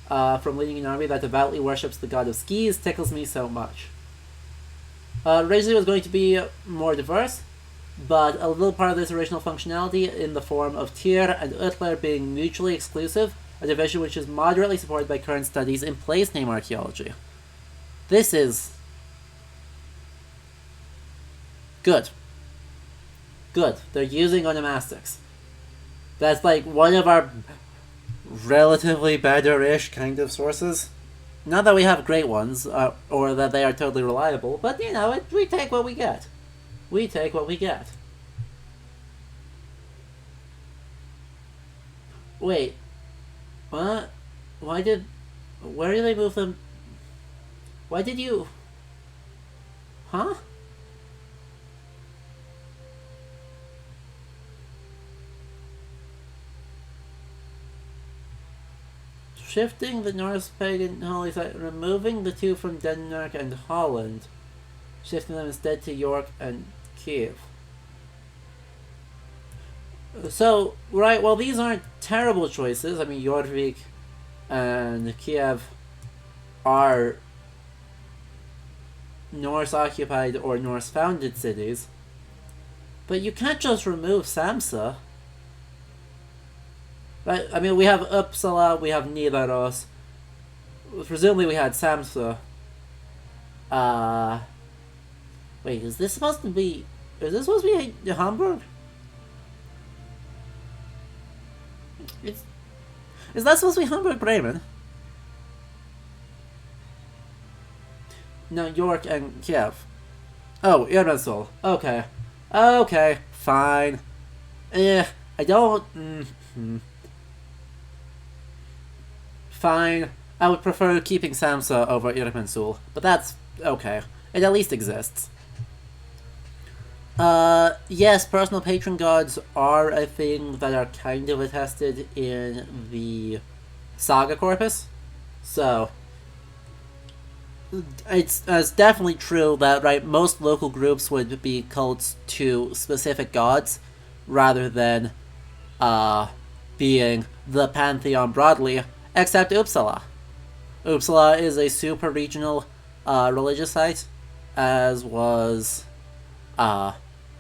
from leading an army that devoutly worships the god of skis tickles me so much. Originally was going to be more diverse, but a little part of this original functionality in the form of Tyr and Utler being mutually exclusive, a division which is moderately supported by current studies in place name archaeology. This is good. Good. They're using onomastics. That's like one of our relatively better-ish kind of sources. Not that we have great ones, or that they are totally reliable, but you know, we take what we get. We take what we get. Wait. What? Why did... Where did they move them? Why did you... Huh? Shifting the Norse pagan holy site, removing the two from Denmark and Holland. Shifting them instead to York and Kiev. So, right, well, these aren't terrible choices. I mean, Jorvik and Kiev are Norse-occupied or Norse-founded cities. But you can't just remove Samsa. Right? I mean, we have Uppsala, we have Nidaros. Presumably we had Samsa. Wait, is this supposed to be... Is this supposed to be Hamburg? Is that supposed to be Hamburg, Bremen? No, York and Kiev. Oh, Irminsul. Okay. Okay, fine. I don't... Fine. I would prefer keeping Samsa over Irminsul, but that's okay. It at least exists. Yes, personal patron gods are a thing that are kind of attested in the saga corpus. So, it's definitely true that, right, most local groups would be cults to specific gods, rather than, being the pantheon broadly, except Uppsala. Uppsala is a super regional, religious site, as was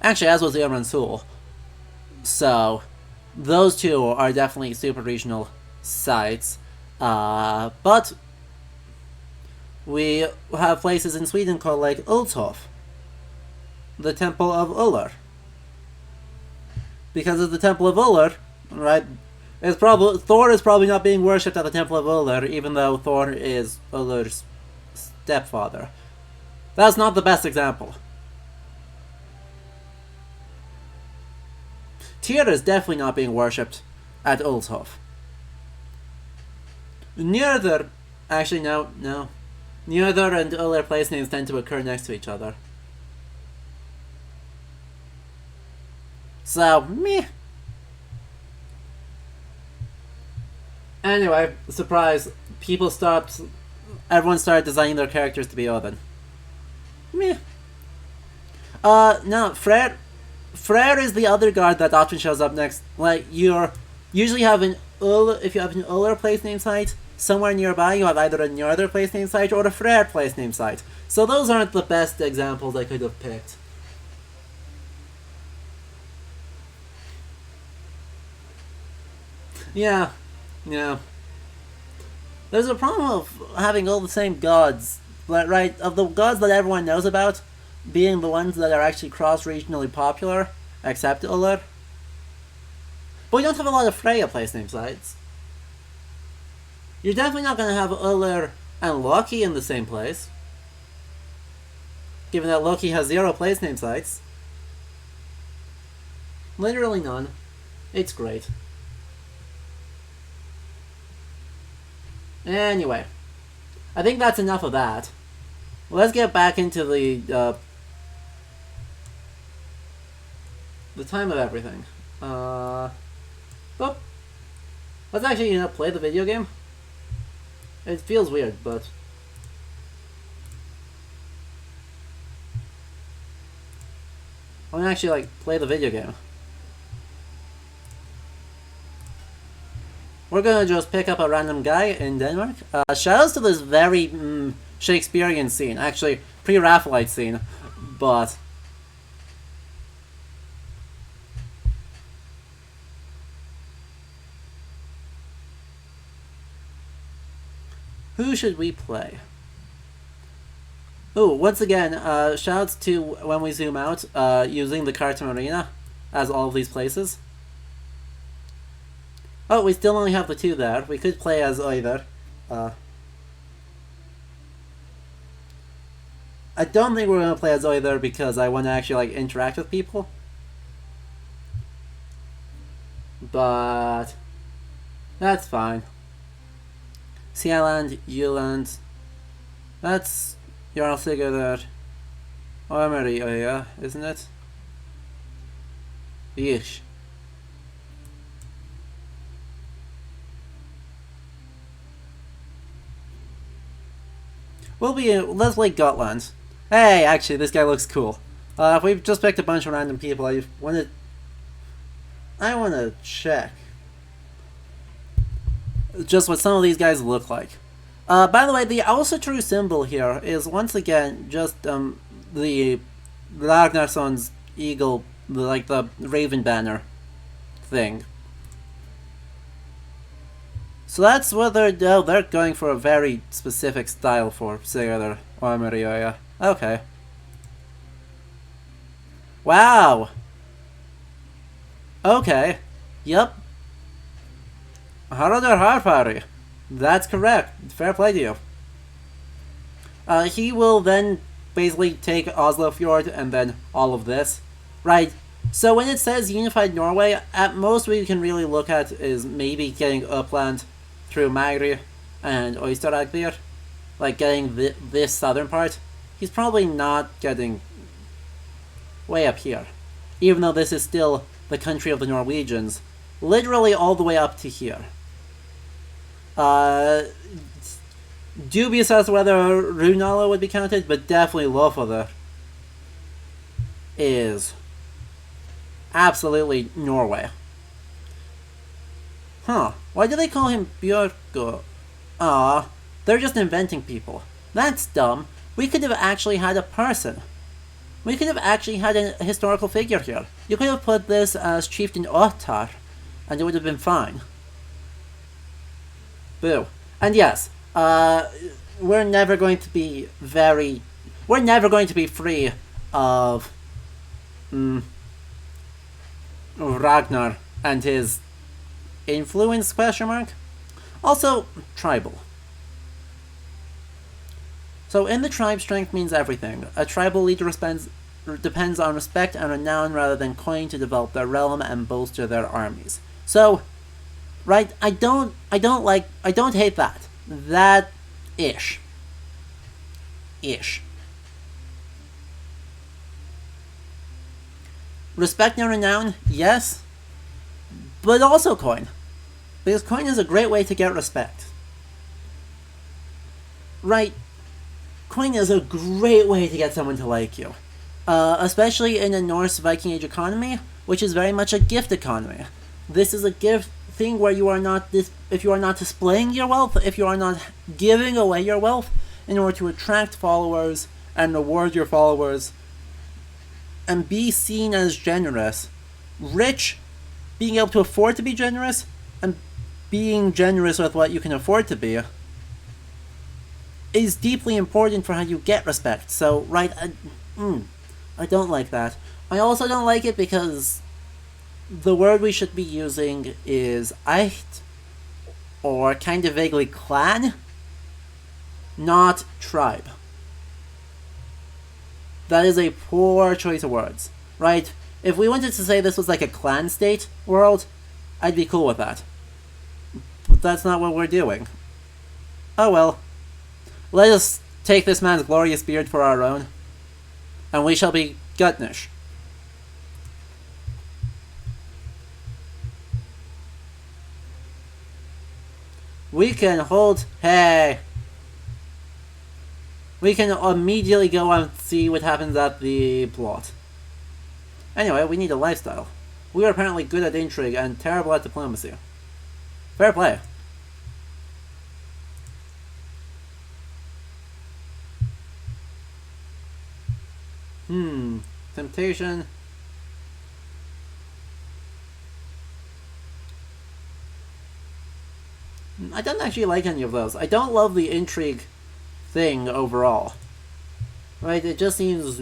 Irminsul. So, those two are definitely super regional sites. But we have places in Sweden called, like, Ulthof, the Temple of Ullr. Because of the Temple of Ullr, right, Thor is probably not being worshipped at the Temple of Ullr, even though Thor is Ullr's stepfather. That's not the best example. Tyr is definitely not being worshipped at Ulthof. Njörður... Actually, no. Njörður and Ullr place names tend to occur next to each other. So, meh. Anyway, surprise. Everyone started designing their characters to be Odin. Meh. No, Freyr is the other god that often shows up next. Like, you usually have if you have an Ullr place name site, somewhere nearby you have either a Njörður place name site or a Freyr place name site. So those aren't the best examples I could have picked. Yeah. There's a problem of having all the same gods, right? Of the gods that everyone knows about, being the ones that are actually cross-regionally popular, except Ullr. But we don't have a lot of Freya place name sites. You're definitely not going to have Ullr and Loki in the same place, given that Loki has 0 place name sites. Literally none. It's great. Anyway, I think that's enough of that. Let's get back into the time of everything. Oh, let's actually play the video game. It feels weird, but I want to actually play the video game. We're gonna just pick up a random guy in Denmark. Shoutouts to this very Shakespearean scene, actually pre-Raphaelite scene, but who should we play? Oh, once again, shoutouts to when we zoom out, using the Carton Arena as all of these places. Oh, we still only have the two there. We could play as either. I don't think we're going to play as either because I want to actually interact with people. But that's fine. Sealand, Uland. That's Jarl Sigurd Armory area, isn't it? Yeesh. Let's play Gotland. Hey, actually, this guy looks cool. We've just picked a bunch of random people. I want to check just what some of these guys look like. By the way, the also true symbol here is once again just the Ragnarsson's eagle, the raven banner thing. So that's whether they're going for a very specific style for Sigurd Armory area. Okay. Wow. Okay. Yep. Haraldur Harfari. That's correct. Fair play to you. He will then basically take Oslo Fjord and then all of this. Right. So when it says Unified Norway, at most we can really look at is maybe getting Uppland through Magri and Oysteragdir. Getting this southern part. He's probably not getting way up here. Even though this is still the country of the Norwegians. Literally all the way up to here. Dubious as to whether Runala would be counted, but definitely Lofoter is absolutely Norway. Huh. Why do they call him Björko? Aw, they're just inventing people. That's dumb. We could have actually had a person. We could have actually had a historical figure here. You could have put this as Chieftain Ottar, and it would have been fine. Boo. And yes, we're never going to be free of Ragnar and his influence, ? Also, tribal. So in the tribe, strength means everything. A tribal leader depends on respect and renown rather than coin to develop their realm and bolster their armies. So, right, I don't hate that. That ish. Respect and renown, yes, but also coin. Because coin is a great way to get respect. Right, coin is a great way to get someone to like you. Especially in a Norse Viking Age economy, which is very much a gift economy. This is a gift thing where if you are not displaying your wealth, if you are not giving away your wealth in order to attract followers and reward your followers and be seen as generous, rich, being able to afford to be generous, and being generous with what you can afford to be is deeply important for how you get respect. So, right, I don't like that. I also don't like it because the word we should be using is Eicht, or kind of vaguely clan, not tribe. That is a poor choice of words, right? If we wanted to say this was like a clan state world, I'd be cool with that. But that's not what we're doing. Oh well. Let us take this man's glorious beard for our own, and we shall be Gutnish. We can hold... Hey! We can immediately go and see what happens at the plot. Anyway, we need a lifestyle. We are apparently good at intrigue and terrible at diplomacy. Fair play. Temptation. I don't actually like any of those. I don't love the intrigue thing overall. Right, it just seems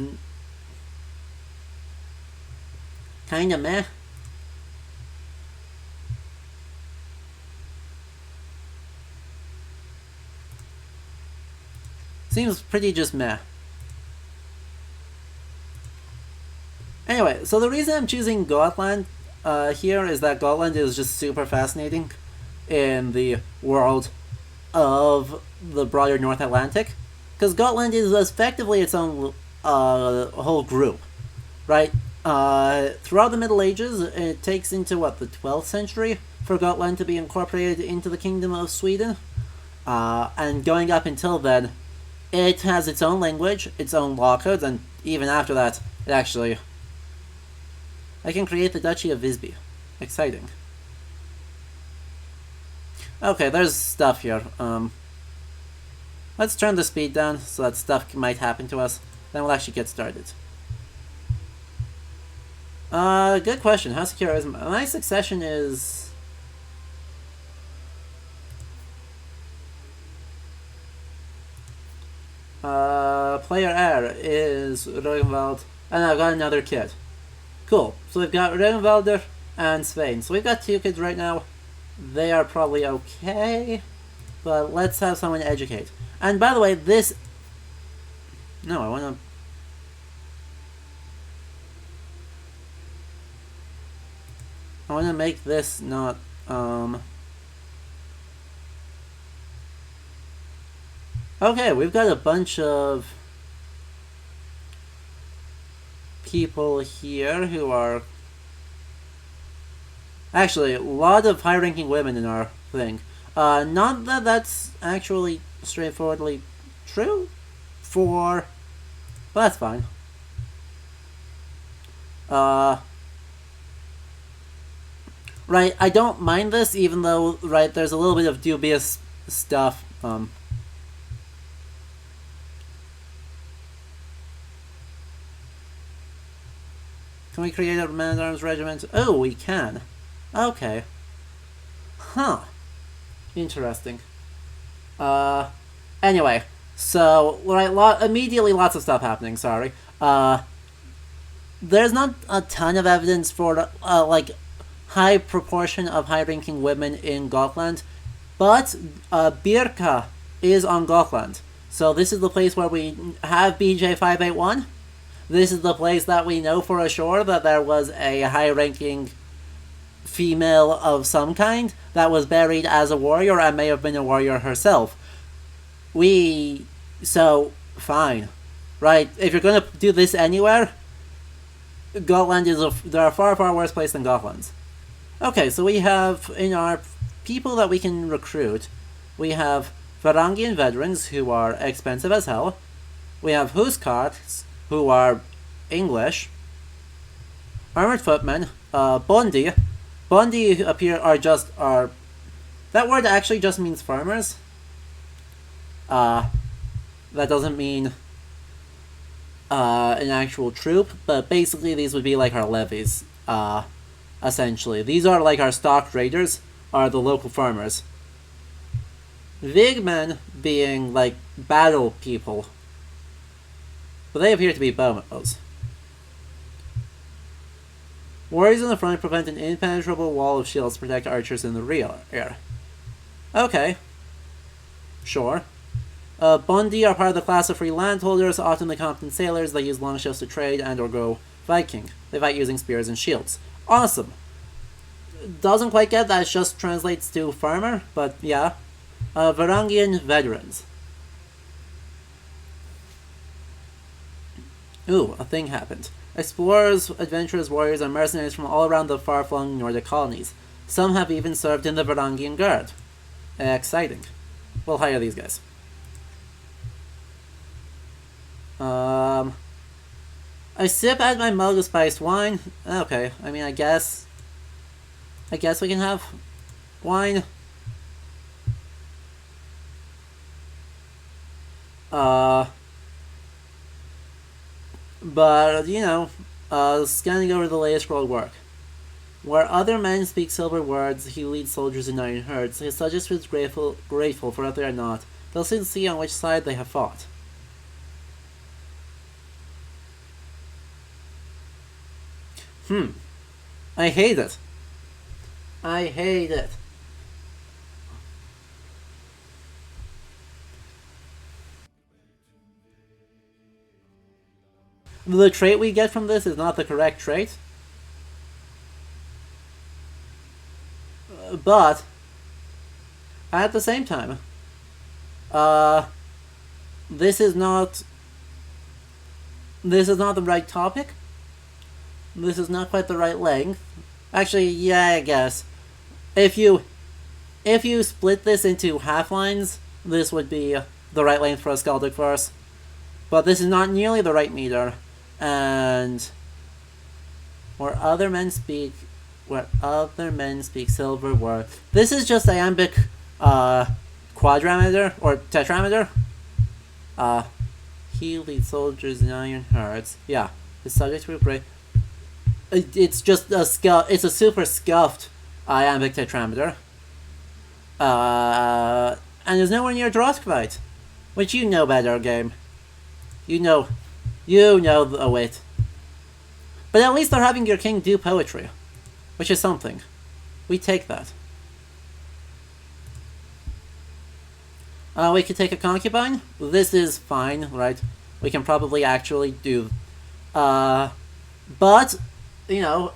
kinda meh. Seems pretty just meh. Anyway, so the reason I'm choosing Gotland here is that Gotland is just super fascinating in the world of the broader North Atlantic. Because Gotland is effectively its own whole group, right? Throughout the Middle Ages, it takes into, what, the 12th century for Gotland to be incorporated into the Kingdom of Sweden. And going up until then, it has its own language, its own law codes, and even after that, it actually... I can create the Duchy of Visby. Exciting. Okay, there's stuff here. Let's turn the speed down so that stuff might happen to us. Then we'll actually get started. Good question. How secure is my succession is... player heir is Rögnvald, and I've got another kid. Cool. So we've got Rögnvalder and Svein. So we've got 2 kids right now. They are probably okay, but let's have someone educate. And by the way, this... No, I want to make this not, Okay, we've got a bunch of people here who are... Actually, a lot of high-ranking women in our thing. Not that that's actually straightforwardly true for... But that's fine. Right, I don't mind this, even though, right, there's a little bit of dubious stuff. Can we create a man-at-arms regiment? Oh, we can. Okay. Huh. Interesting. Anyway, so, right, immediately lots of stuff happening, sorry. There's not a ton of evidence for, like, high proportion of high-ranking women in Gotland, but, Birka is on Gotland. So this is the place where we have BJ581. This is the place that we know for sure that there was a high-ranking female of some kind that was buried as a warrior and may have been a warrior herself. So, fine. Right, if you're going to do this anywhere, Gotland is there are far, far worse place than Gotland. Okay, so we have, in our people that we can recruit, we have Varangian Veterans, who are expensive as hell. We have Huskarls, who are English. Armored Footmen, Bondi. Bondi are... That word actually just means farmers. That doesn't mean an actual troop, but basically these would be like our levies, essentially. These are like our stock raiders, are the local farmers. Vigmen being like battle people. But they appear to be bowmills. Warriors in the front prevent an impenetrable wall of shields to protect archers in the rear. Okay. Sure. Bondi are part of the class of free landholders, often the competent sailors that use longships to trade and or go Viking. They fight using spears and shields. Awesome. Doesn't quite get that, it just translates to farmer, but yeah. Varangian Veterans. Ooh, a thing happened. Explorers, adventurers, warriors, and mercenaries from all around the far-flung Nordic colonies. Some have even served in the Varangian Guard. Exciting. We'll hire these guys. I sip at my mug of spiced wine. Okay, I mean, I guess we can have wine. But, scanning over the latest scroll work. Where other men speak silver words, he leads soldiers in iron herds. His subjects is grateful for what they are not. They'll soon see on which side they have fought. I hate it. I hate it. The trait we get from this is not the correct trait. But at the same time, this is not the right topic. This is not quite the right length. Actually, yeah, I guess. If you split this into half lines, this would be the right length for a skaldic verse. But this is not nearly the right meter. And where other men speak silver word. This is just iambic quadrimeter or tetrameter. He leads soldiers in iron hearts. Yeah, the subject will break. It's just it's a super scuffed iambic tetrameter. And there's nowhere near Droskvite, which you know better, game. You know the wit. But at least they're having your king do poetry, which is something. We take that. We could take a concubine. This is fine, right? We can probably actually do. But the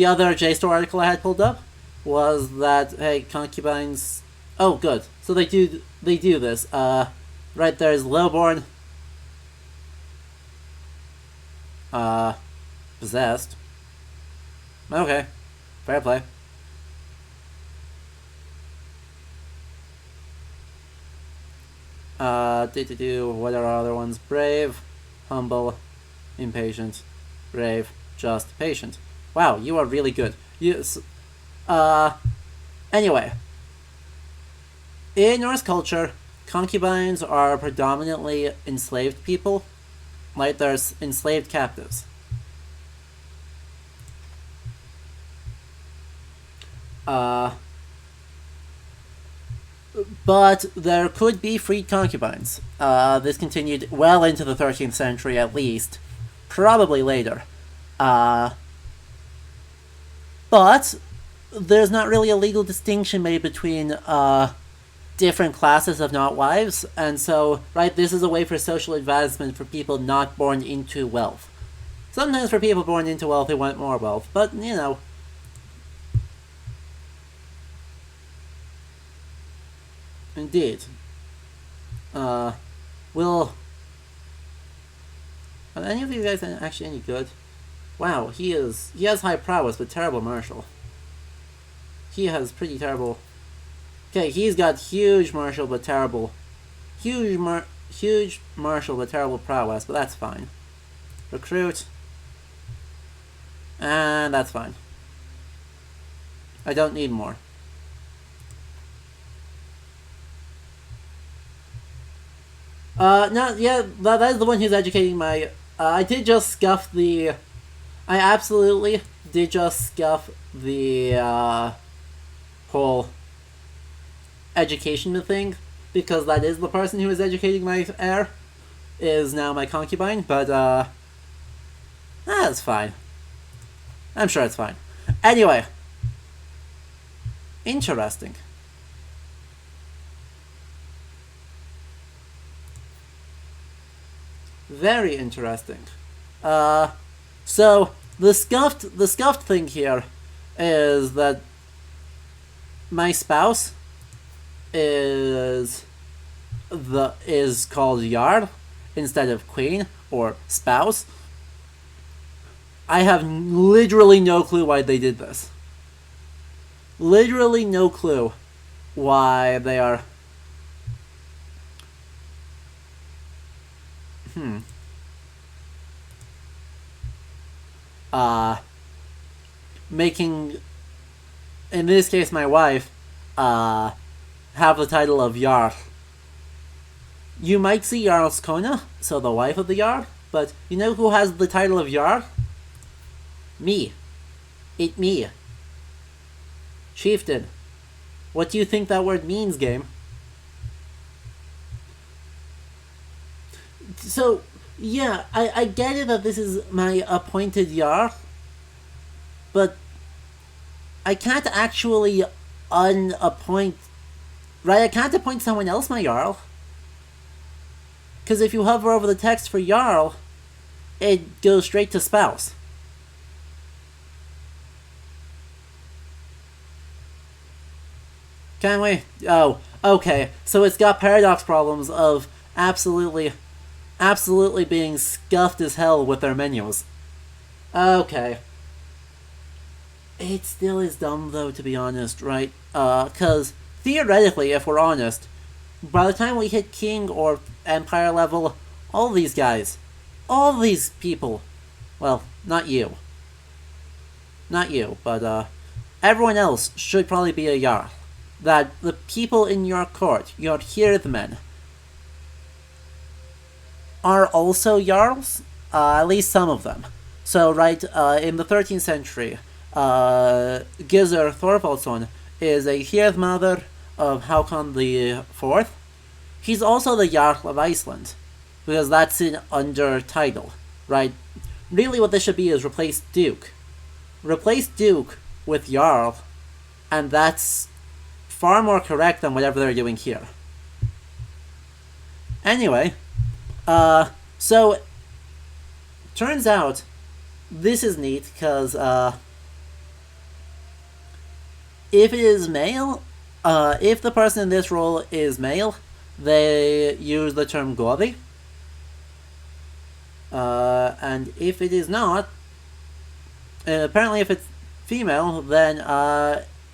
other JSTOR article I had pulled up was that, hey, concubines. Oh, good. So they do this. Right there's lowborn. Possessed. Okay. Fair play. What are other ones? Brave, humble, impatient, brave, just, patient. Wow, you are really good. Anyway. In Norse culture, concubines are predominantly enslaved people. Like, there's enslaved captives. But there could be freed concubines. This continued well into the 13th century at least. Probably later. But there's not really a legal distinction made between different classes of not wives, and so, right, this is a way for social advancement for people not born into wealth. Sometimes for people born into wealth they want more wealth, but, Indeed. Are any of you guys actually any good? Wow, he has high prowess, but terrible martial. He has pretty terrible. Okay, he's got huge martial, but terrible. Huge martial, but terrible prowess, but that's fine. Recruit. And that's fine. I don't need more. No, yeah, that is the one who's educating my... I absolutely did just scuff the, whole education thing, because that is the person who is educating my heir, is now my concubine, but, that's fine. I'm sure it's fine. Anyway. Interesting. Very interesting. So the scuffed thing here is that my spouse is called Jarl instead of Queen, or spouse. I have literally no clue why they did this. Literally no clue why they are... making, in this case, my wife, have the title of Jarl. You might see Jarl Skona, so the wife of the Jarl, but you know who has the title of Jarl? Me. It me. Chieftain. What do you think that word means, game? So, yeah, I get it that this is my appointed Jarl, but I can't actually unappoint... Right, I can't appoint someone else my Jarl. Because if you hover over the text for Jarl, it goes straight to spouse. Can we? Oh, okay. So it's got paradox problems of absolutely being scuffed as hell with their menus. Okay. It still is dumb, though, to be honest, right? Because theoretically, if we're honest, by the time we hit King or Empire level, all these guys, all these people, well, not you, but everyone else should probably be a Jarl. That the people in your court, your Hirdmen, are also Jarls, at least some of them. So, right, in the 13th century, Gizur Thorvaldsson is a Hirdmother of Haakon the Fourth. He's also the Jarl of Iceland, because that's an under title, right? Really what this should be is replace Duke. Replace Duke with Jarl, and that's far more correct than whatever they're doing here. Anyway, so, turns out, this is neat, because, if it is male, if the person in this role is male, they use the term Gori. And if it is not, apparently if it's female, then,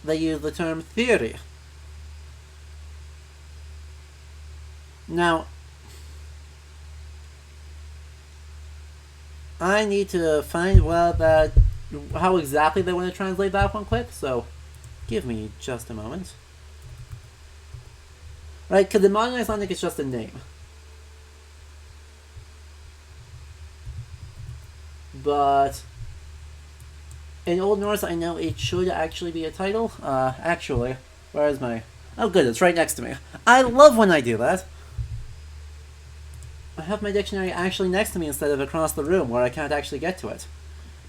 they use the term Theory. Now, I need to find how exactly they want to translate that one quick, so give me just a moment. Right, because in modern Icelandic it's just a name. But in Old Norse I know it should actually be a title. Actually, where is my... Oh good, it's right next to me. I love when I do that. I have my dictionary actually next to me instead of across the room where I can't actually get to it.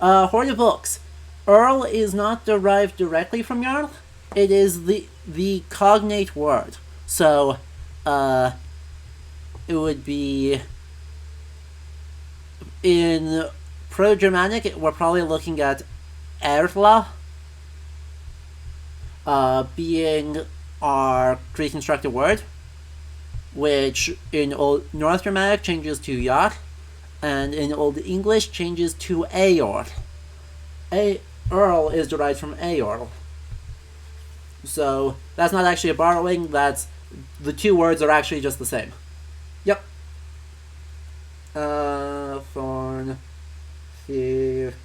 Hoard of Books. Earl is not derived directly from Jarl. It is the cognate word. So, it would be... In Pro-Germanic, we're probably looking at Erla being our pre-constructed word, which in Old North Germanic changes to Jarl, and in Old English changes to Eorl. Earl is derived from Eorl. So, that's not actually a borrowing, that's... The two words are actually just the same. Yep. Thorn... Thief...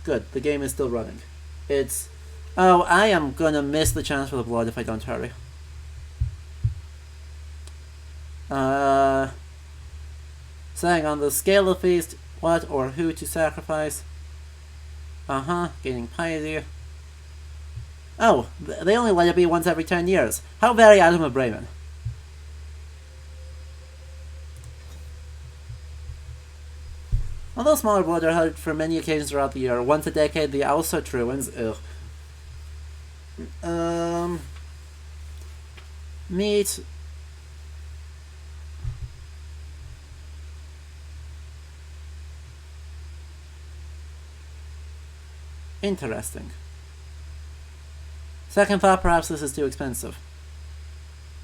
Good, the game is still running. It's... Oh, I am gonna miss the chance for the blood if I don't hurry. Saying on the scale of feast, what or who to sacrifice. Gaining piety. Oh, they only let it be once every 10 years. How very Adam of Bremen. Although smaller blood are held for many occasions throughout the year, once a decade the also truants. Meat. Interesting. Second thought, perhaps this is too expensive.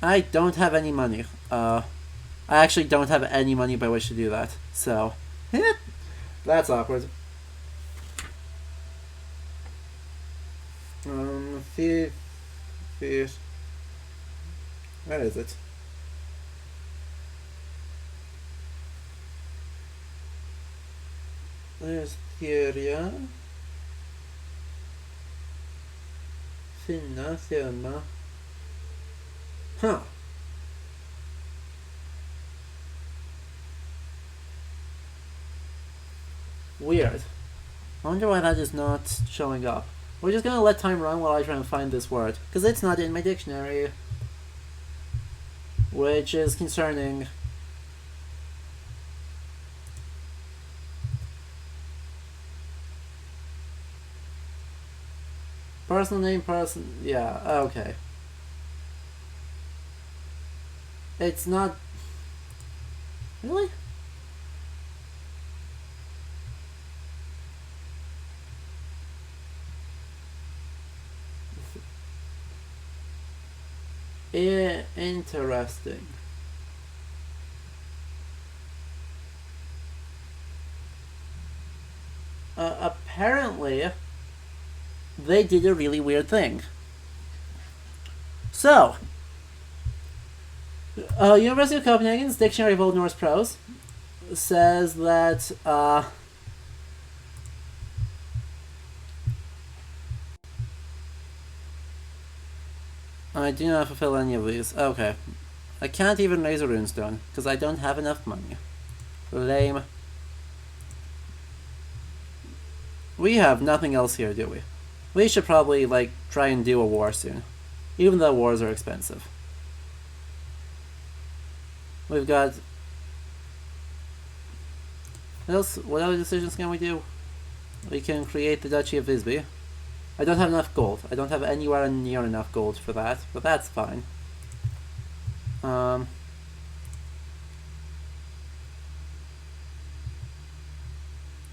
I don't have any money. I actually don't have any money by which to do that. So, that's awkward. Where is it? There's Theoria. Finna, Thema. Huh. Weird. I wonder why that is not showing up. We're just gonna let time run while I try and find this word, because it's not in my dictionary. Which is concerning. Personal name, yeah, okay. It's not... Really? Yeah, interesting. Apparently, they did a really weird thing. So, University of Copenhagen's Dictionary of Old Norse Prose says that, I do not fulfill any of these. Okay. I can't even raise a runestone, because I don't have enough money. Lame. We have nothing else here, do we? We should probably, like, try and do a war soon. Even though wars are expensive. We've got... What other decisions can we do? We can create the Duchy of Visby. I don't have enough gold. I don't have anywhere near enough gold for that, but that's fine.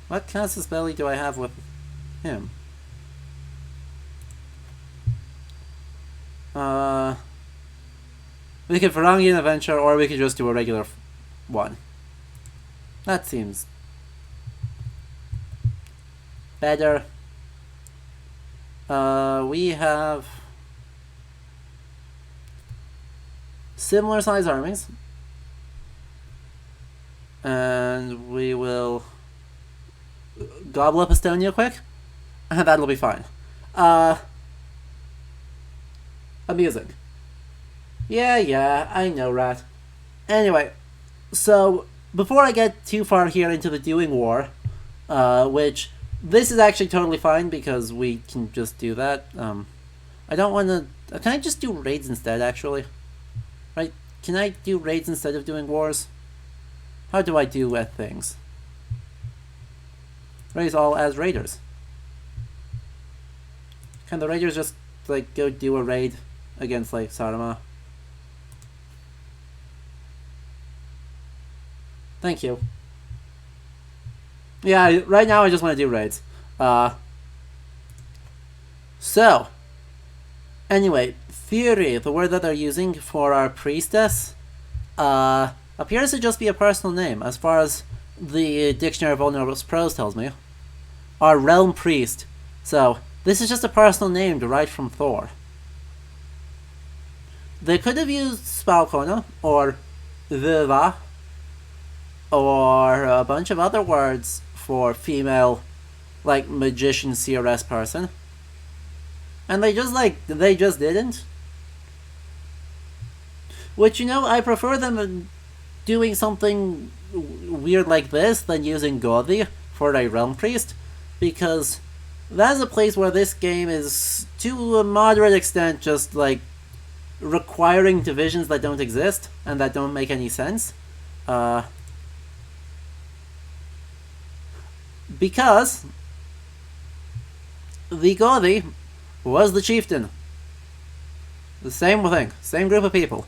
What casus belli do I have with him? We could Varangian Adventure, or we could just do a regular one. That seems better. We have similar size armies, and we will gobble up Estonia quick, and that'll be fine. Amusing. Yeah, I know, Rat. Anyway, so before I get too far here into the doing war, which this is actually totally fine because we can just do that. I don't want to. Can I just do raids instead? Actually, right? Can I do raids instead of doing wars? How do I do things? Raise all as raiders. Can the raiders just like go do a raid against like Sarama? Thank you. Yeah, right now I just want to do raids. So, anyway, Theory, the word that they're using for our priestess, appears to just be a personal name, as far as the Dictionary of Old Norse Prose tells me. Our realm priest. So, this is just a personal name derived from Thor. They could have used Spalkona, or Viva, or a bunch of other words for female, like, magician CRS person. And they just didn't. Which, you know, I prefer them doing something weird like this than using Gothi for a realm priest, because that's a place where this game is, to a moderate extent, just, like, requiring divisions that don't exist and that don't make any sense. Because the Gothi was the chieftain. The same thing. Same group of people.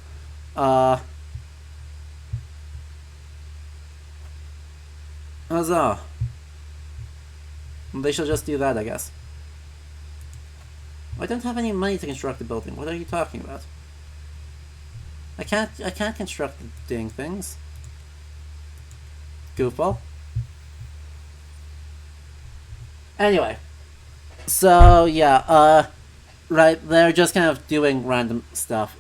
Huzzah. They shall just do that, I guess. I don't have any money to construct a building. What are you talking about? I can't construct the dang things. Goofball. Anyway. So, yeah, right, they're just kind of doing random stuff,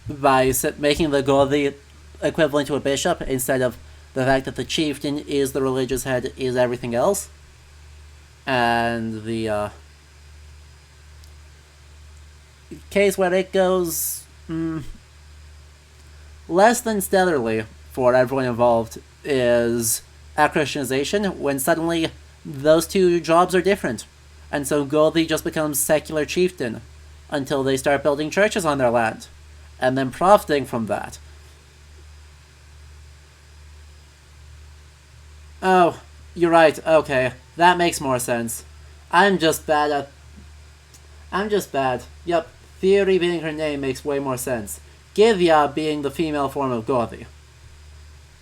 by making the god the equivalent to a bishop instead of the fact that the chieftain is the religious head is everything else. And the, case where it goes less than stellarly for everyone involved is Christianization, when suddenly those two jobs are different. And so Goldie just becomes secular chieftain until they start building churches on their land, and then profiting from that. Oh, you're right, okay. That makes more sense. I'm just bad. Yep, Theory being her name makes way more sense. Givya being the female form of Gothi.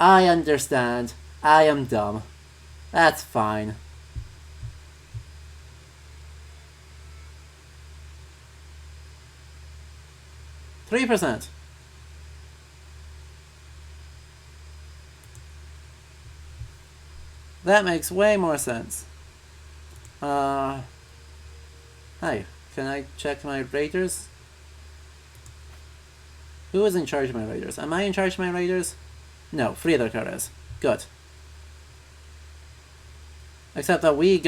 I understand. I am dumb. That's fine. %. That makes way more sense. Hi. Can I check my raiders? Who is in charge of my raiders? Am I in charge of my raiders? No, Friederker is. Good. Except that we're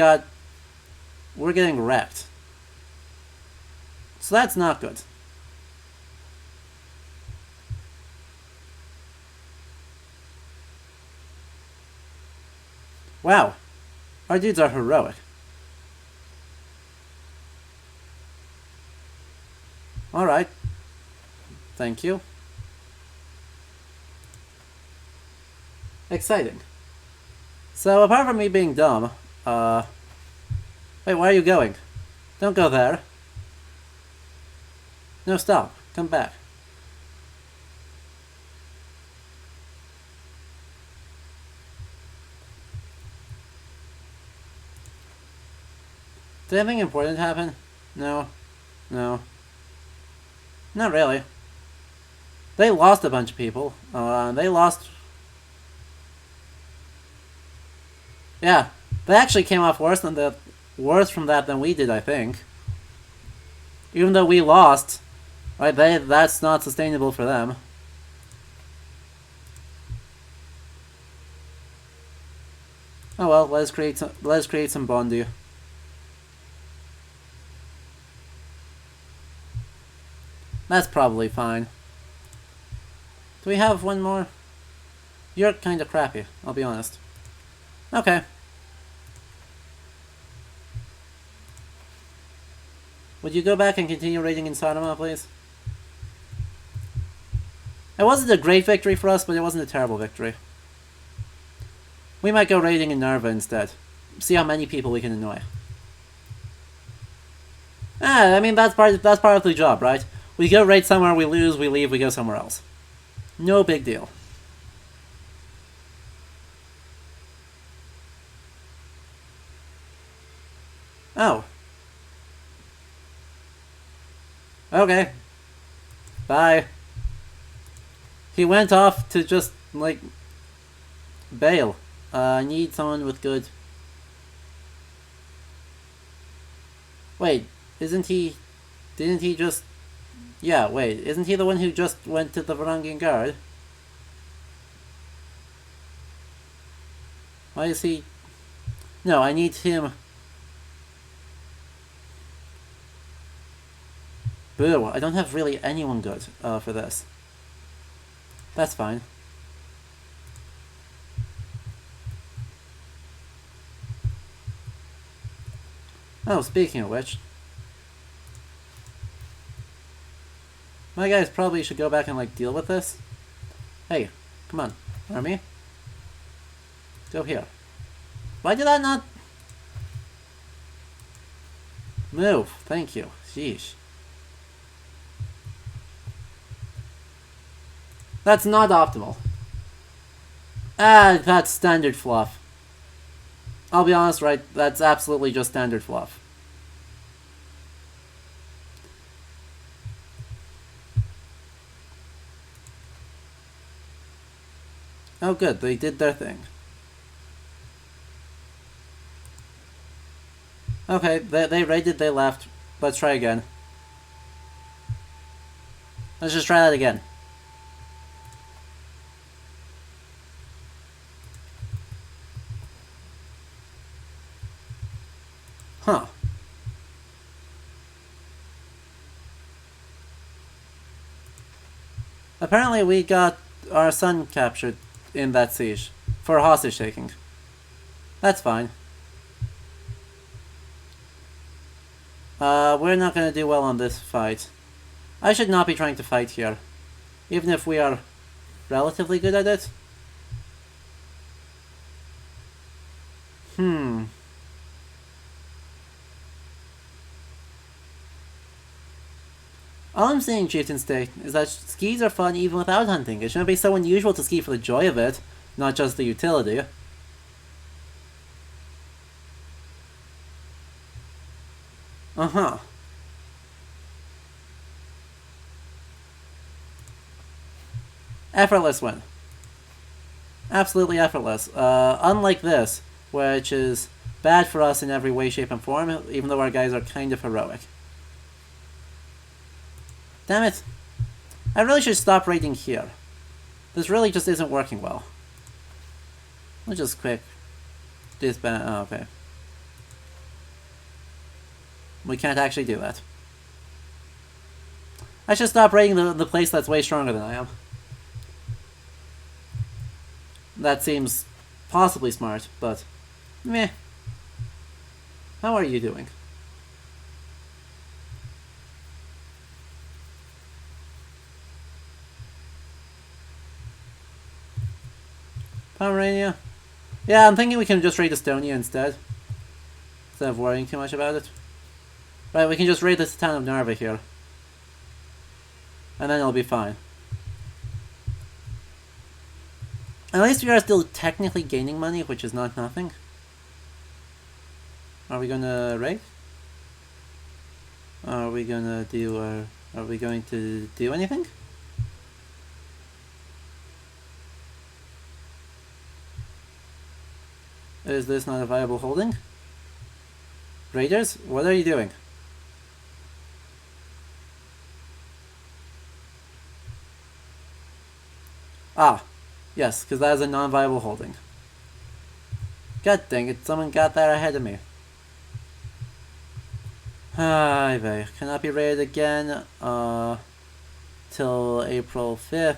getting wrecked. So that's not good. Wow. Our dudes are heroic. Alright. Thank you. Exciting. So, apart from me being dumb, wait, where are you going? Don't go there. No, stop. Come back. Did anything important happen? No. No. Not really. They lost a bunch of people. They lost... Yeah. They actually came off worse from that than we did, I think. Even though we lost, right? That's not sustainable for them. Oh well, let's create some Bondi. That's probably fine. Do we have one more? You're kind of crappy, I'll be honest. Okay. Would you go back and continue raiding in Sodoma, please? It wasn't a great victory for us, but it wasn't a terrible victory. We might go raiding in Nerva instead. See how many people we can annoy. I mean, that's part of the job, right? We go raid somewhere, we lose, we leave, we go somewhere else. No big deal. Oh. Okay. Bye. He went off to just, like, bail. I need someone with good... Wait, didn't he just... Yeah, wait, isn't he the one who just went to the Varangian Guard? Why is he... No, I need him... Boo, I don't have really anyone good for this. That's fine. Oh, speaking of which... My guys probably should go back and, like, deal with this. Hey, come on, army. Go here. Why did I not... Move, thank you. Sheesh. That's not optimal. That's standard fluff. I'll be honest, right? That's absolutely just standard fluff. Oh good, they did their thing. Okay, they raided, they left. Let's try again. Let's just try that again. Huh. Apparently we got our son captured in that siege for hostage taking. That's fine. We're not gonna do well on this fight. I should not be trying to fight here, even if we are relatively good at it. All I'm saying, Chieftain State, is that skis are fun even without hunting. It shouldn't be so unusual to ski for the joy of it, not just the utility. Uh-huh. Effortless win. Absolutely effortless. Unlike this, which is bad for us in every way, shape, and form, even though our guys are kind of heroic. Damn it. I really should stop raiding here. This really just isn't working well. Let's just quick disband. Oh, okay. We can't actually do that. I should stop raiding the place that's way stronger than I am. That seems possibly smart, but meh. How are you doing? Pomerania? Yeah, I'm thinking we can just raid Estonia instead of worrying too much about it. Right, we can just raid this town of Narva here. And then it'll be fine. At least we are still technically gaining money, which is not nothing. Are we gonna raid? Are we gonna do, are we going to do anything? Is this not a viable holding? Raiders, what are you doing? Ah, yes, because that is a non-viable holding. God dang it, someone got that ahead of me. Ay vey, cannot be raided again, till April 5th.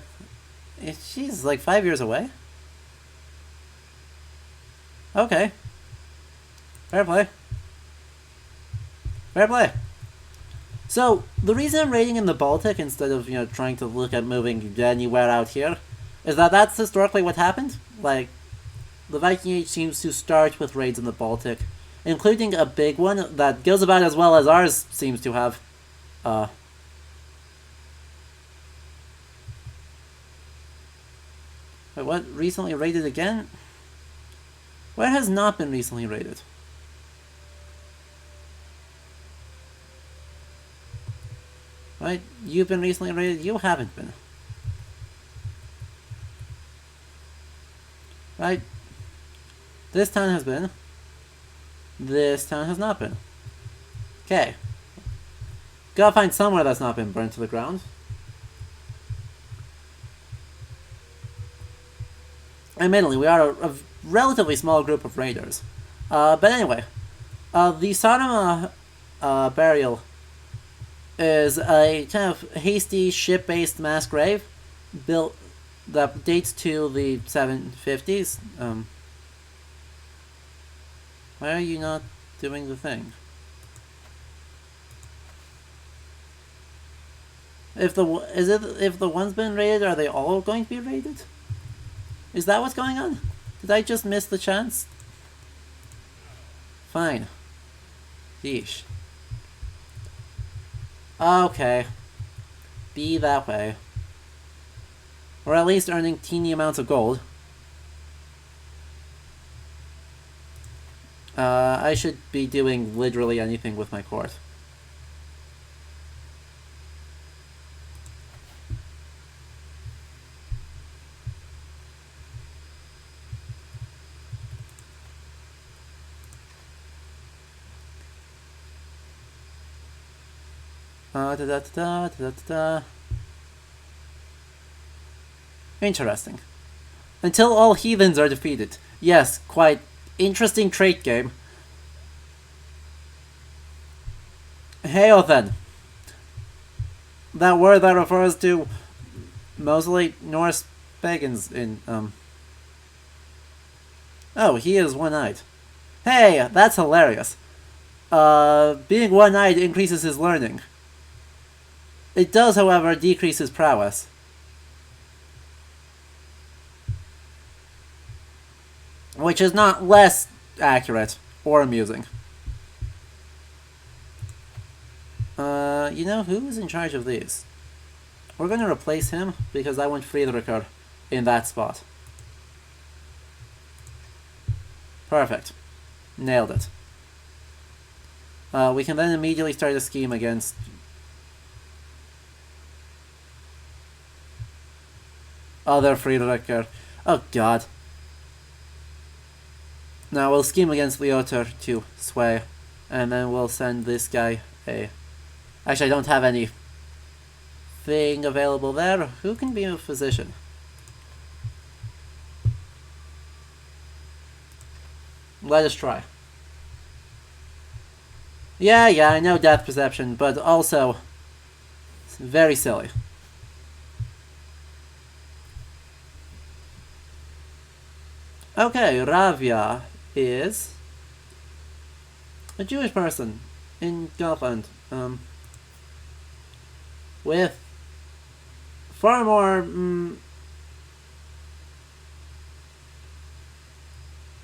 She's like 5 years away? Okay. Fair play. Fair play. So, the reason I'm raiding in the Baltic instead of, trying to look at moving anywhere out here is that that's historically what happened. Like, the Viking Age seems to start with raids in the Baltic, including a big one that goes about as well as ours seems to have. Wait, what? Recently raided again? Where has not been recently raided? Right? You've been recently raided, you haven't been. Right? This town has been. This town has not been. Okay. Gotta find somewhere that's not been burned to the ground. Admittedly, we are a relatively small group of raiders. But anyway, the Sodoma burial is a kind of hasty ship-based mass grave built that dates to the 750s. Why are you not doing the thing? If the one's been raided, are they all going to be raided? Is that what's going on? Did I just miss the chance? Fine. Yeesh. Okay. Be that way. Or at least earning teeny amounts of gold. I should be doing literally anything with my court. Da, da, da, da, da, da. Interesting. Until all heathens are defeated. Yes, quite interesting trait game. Hail then. That word that refers to mostly Norse pagans in, Oh, he is one-eyed. Hey, that's hilarious. Being one-eyed increases his learning. It does, however, decrease his prowess. Which is not less accurate or amusing. You know, who is in charge of these? We're going to replace him because I want Friedricher in that spot. Perfect. Nailed it. We can then immediately start a scheme against... other Friedricher. Oh god. Now we'll scheme against Leoter to sway, and then we'll send this guy a... Actually, I don't have any thing available there. Who can be a physician? Let us try. Yeah, I know death perception, but also it's very silly. Okay, Ravia is a Jewish person in Gotland, with far more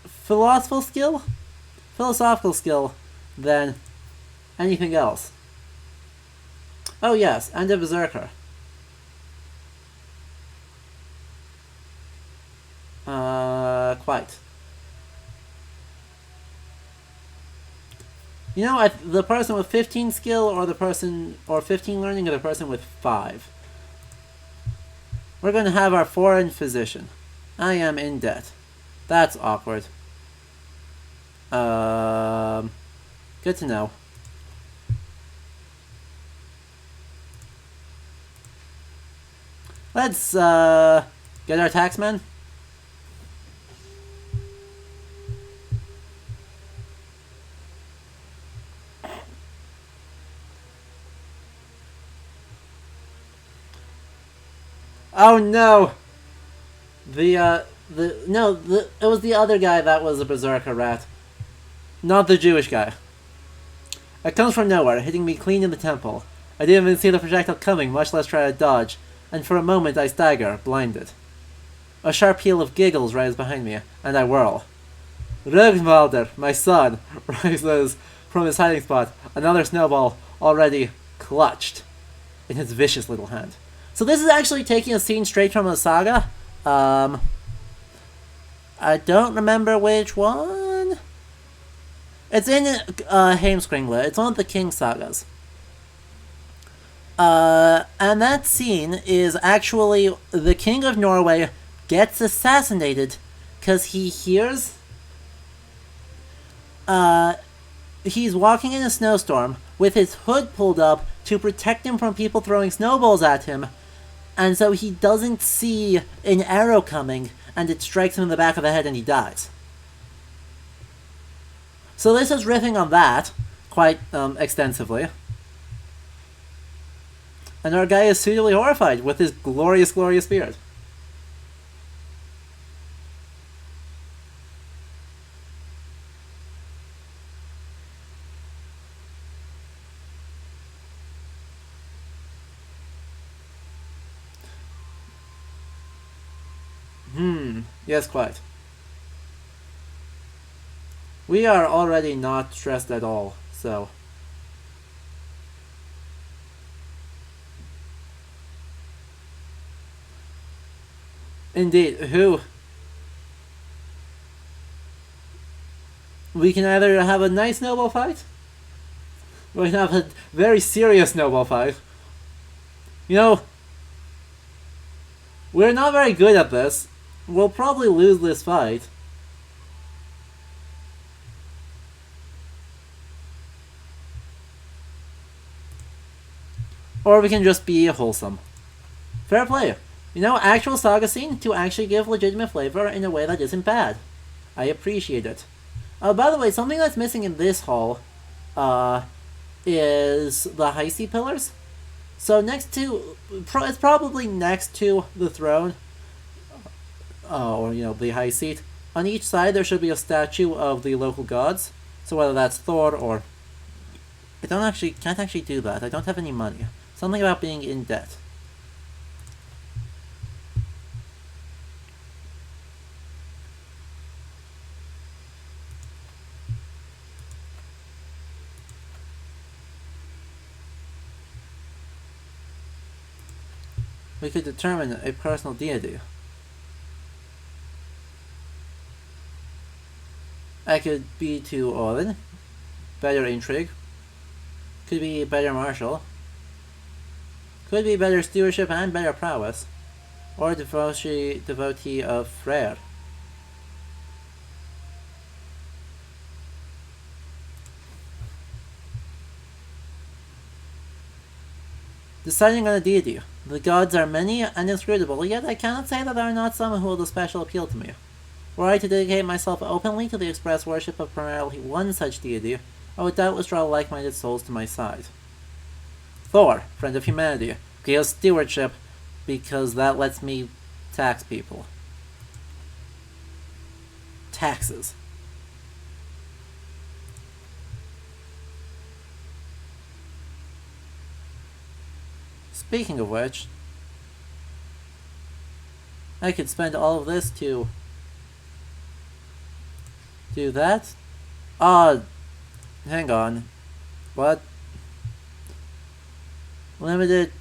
philosophical skill than anything else. Oh yes, and a berserker. Quite. You know, the person with 15 skill or the person, or 15 learning, or the person with 5. We're going to have our foreign physician. I am in debt. That's awkward. Good to know. Let's, get our taxman. Oh no! It was the other guy that was a berserker rat. Not the Jewish guy. It comes from nowhere, hitting me clean in the temple. I didn't even see the projectile coming, much less try to dodge, and for a moment I stagger, blinded. A sharp peal of giggles rises behind me, and I whirl. Rögnvalder, my son, rises from his hiding spot, another snowball already clutched in his vicious little hand. So this is actually taking a scene straight from a saga. I don't remember which one. It's in Heimskringla. It's one of the King sagas. And that scene is actually the King of Norway gets assassinated because he hears... he's walking in a snowstorm with his hood pulled up to protect him from people throwing snowballs at him, and so he doesn't see an arrow coming, and it strikes him in the back of the head and he dies. So this is riffing on that quite extensively. And our guy is suitably horrified with his glorious, glorious beard. Yes, quite. We are already not stressed at all, so... Indeed, who? We can either have a nice snowball fight, or we can have a very serious snowball fight. You know, we're not very good at this. We'll probably lose this fight. Or we can just be wholesome. Fair play. You know, actual saga scene to actually give legitimate flavor in a way that isn't bad. I appreciate it. By the way, something that's missing in this hall, is the high sea pillars. So next to, it's probably next to the throne, or the high seat. On each side there should be a statue of the local gods. So whether that's Thor or, can't actually do that. I don't have any money. Something about being in debt. We could determine a personal deity. I could be to Odin. Better intrigue. Could be better martial. Could be better stewardship and better prowess. Or devotee of Freyr. Deciding on a deity. The gods are many and inscrutable, yet I cannot say that there are not some who hold a special appeal to me. Were I to dedicate myself openly to the express worship of primarily one such deity, I would doubtless draw like-minded souls to my side. Thor, friend of humanity. Chaos stewardship, because that lets me tax people. Taxes. Speaking of which, I could spend all of this to do that. Hang on. What? Limited.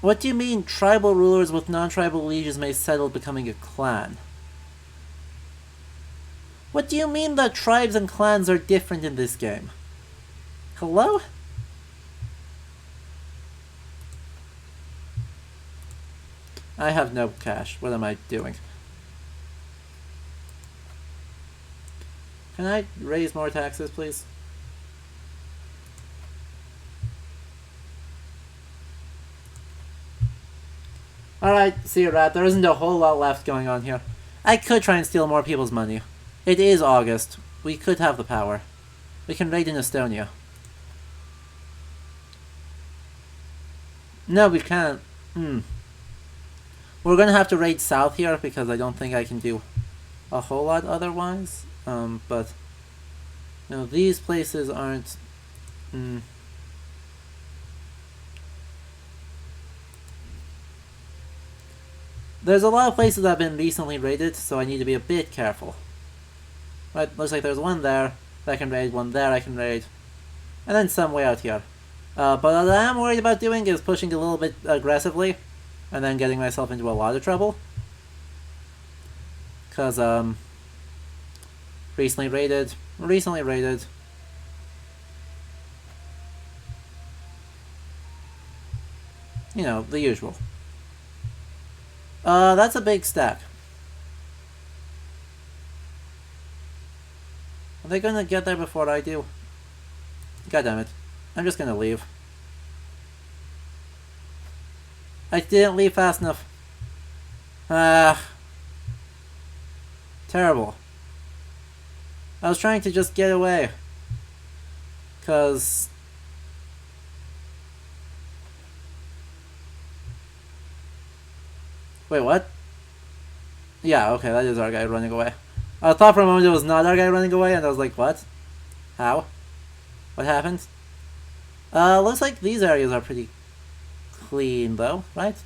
What do you mean tribal rulers with non-tribal lieges may settle becoming a clan? What do you mean that tribes and clans are different in this game? Hello? I have no cash. What am I doing? Can I raise more taxes, please? Alright, see you, Rat. There isn't a whole lot left going on here. I could try and steal more people's money. It is August. We could have the power. We can raid in Estonia. No, we can't. We're gonna have to raid south here because I don't think I can do a whole lot otherwise. But these places aren't. There's a lot of places that have been recently raided, so I need to be a bit careful. Right, looks like there's one there that I can raid, one there I can raid, and then some way out here. But what I am worried about doing is pushing a little bit aggressively, and then getting myself into a lot of trouble. Because, recently raided. You know, the usual. That's a big stack. Are they gonna get there before I do? God damn it. I'm just gonna leave. I didn't leave fast enough. Terrible. I was trying to just get away. 'Cause... Wait, what? Yeah, okay, that is our guy running away. I thought for a moment it was not our guy running away, and I was like, what? How? What happened? Looks like these areas are pretty clean, though, right?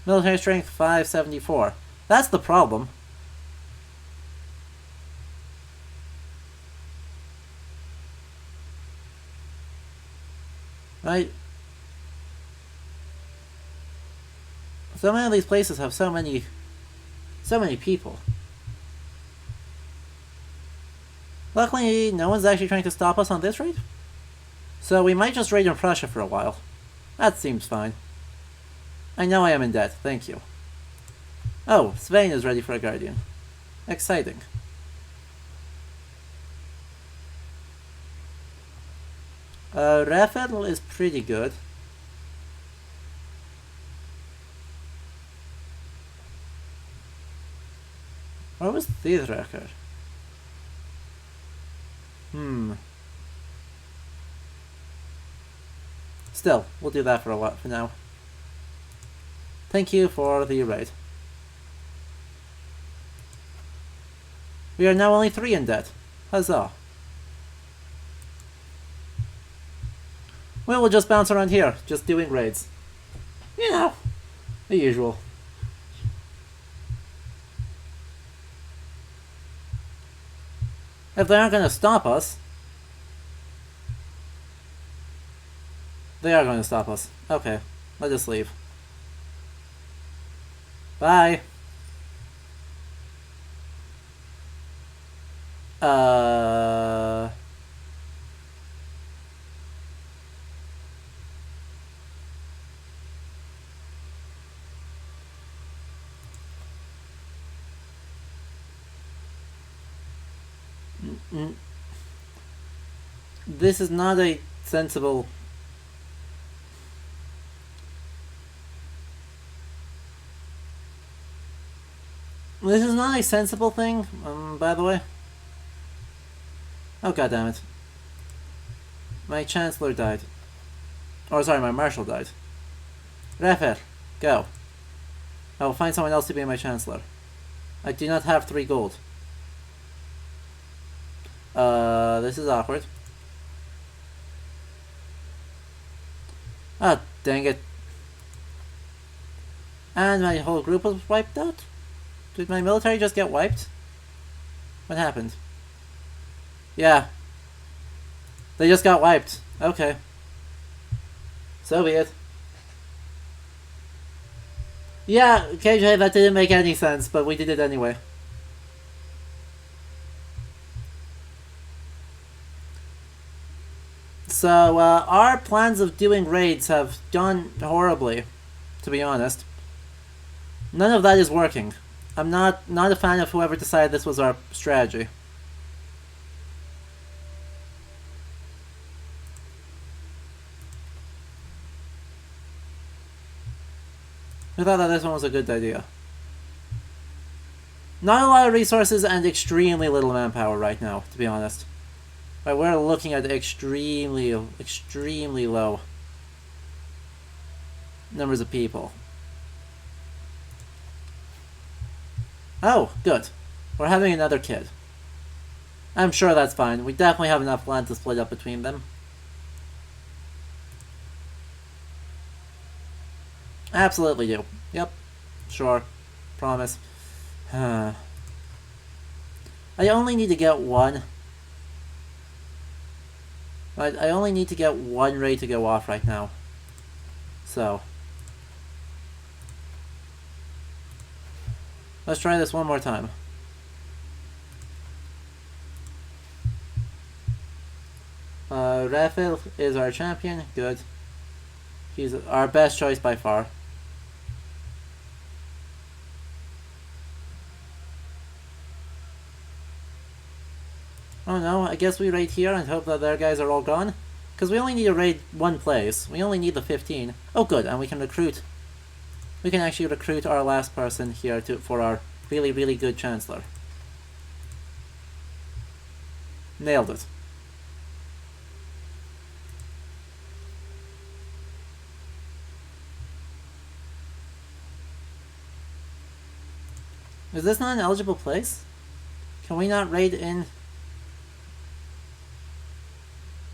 Military strength 574. That's the problem. Right? So many of these places have so many people. Luckily, no one's actually trying to stop us on this raid. So we might just raid in Prussia for a while. That seems fine. I know I am in debt, thank you. Oh, Svein is ready for a guardian. Exciting. Raphael is pretty good. Where was this record? Still, we'll do that for a while for now. Thank you for the raid. We are now only 3 in debt. Huzzah. Well, we'll just bounce around here, just doing raids. You know, the usual. If they aren't gonna stop us... They are gonna stop us. Okay, let us leave. Bye! This is not a sensible... This is not a sensible thing, by the way. Oh, goddammit. My Chancellor died. Or, sorry, my Marshal died. Raphael, go. I will find someone else to be my Chancellor. I do not have 3 gold. This is awkward. Ah, dang it. And my whole group was wiped out? Did my military just get wiped? What happened? Yeah. They just got wiped. Okay. So be it. Yeah, KJ, that didn't make any sense, but we did it anyway. So, our plans of doing raids have gone horribly, to be honest. None of that is working. I'm not a fan of whoever decided this was our strategy. I thought that this one was a good idea. Not a lot of resources and extremely little manpower right now, to be honest. Right, we're looking at extremely low numbers of people. Oh, good. We're having another kid. I'm sure that's fine. We definitely have enough land to split up between them. Absolutely do. Yep. Sure. Promise. I only need to get one. Right, I only need to get one raid to go off right now. So. Let's try this one more time. Raphael is our champion. Good. He's our best choice by far. Oh no, I guess we raid here and hope that their guys are all gone. Because we only need to raid one place. We only need the 15. Oh good, and we can recruit. We can actually recruit our last person here for our really good Chancellor. Nailed it. Is this not an eligible place? Can we not raid in...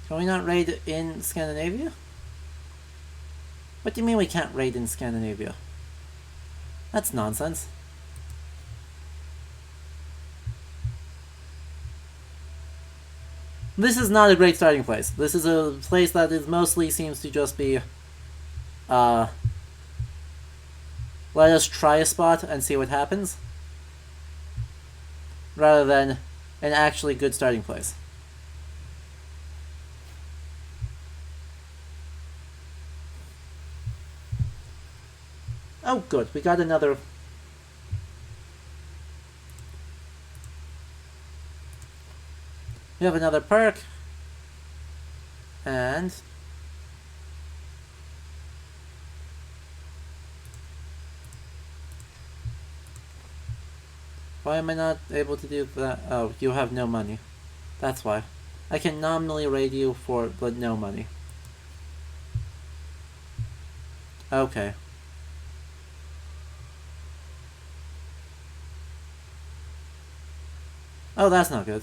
Can we not raid in Scandinavia? What do you mean we can't raid in Scandinavia? That's nonsense. This is not a great starting place. This is a place that is mostly seems to just be... let us try a spot and see what happens. Rather than an actually good starting place. Oh good, we got another... We have another perk. And why am I not able to do that? Oh, you have no money. That's why. I can nominally raid you but no money. Okay. Oh, that's not good.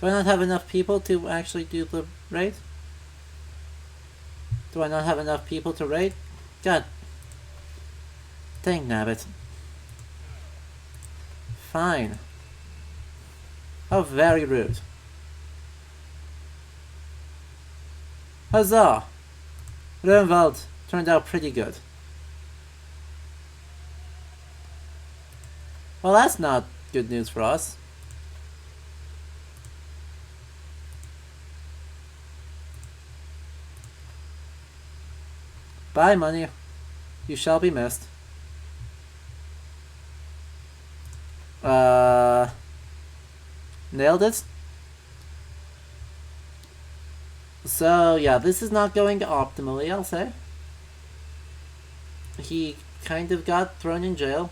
Do I not have enough people to actually do the raid? Do I not have enough people to raid? God. Dang nabbit. Fine. How very rude. Huzzah! Röhnwald turned out pretty good. Well, that's not good news for us. Bye, money. You shall be missed. Nailed it. So, yeah, this is not going optimally, I'll say. He kind of got thrown in jail.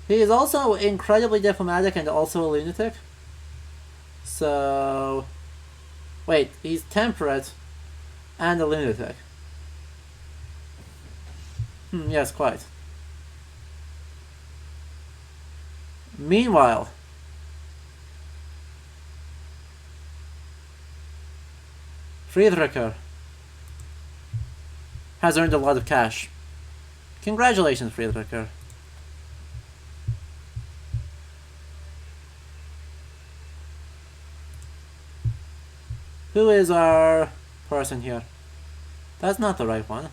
He is also incredibly diplomatic and also a lunatic. So... Wait, he's temperate and a lunatic. Yes, quite. Meanwhile, Friedricher has earned a lot of cash. Congratulations, Friedricher. Who is our person here? That's not the right one.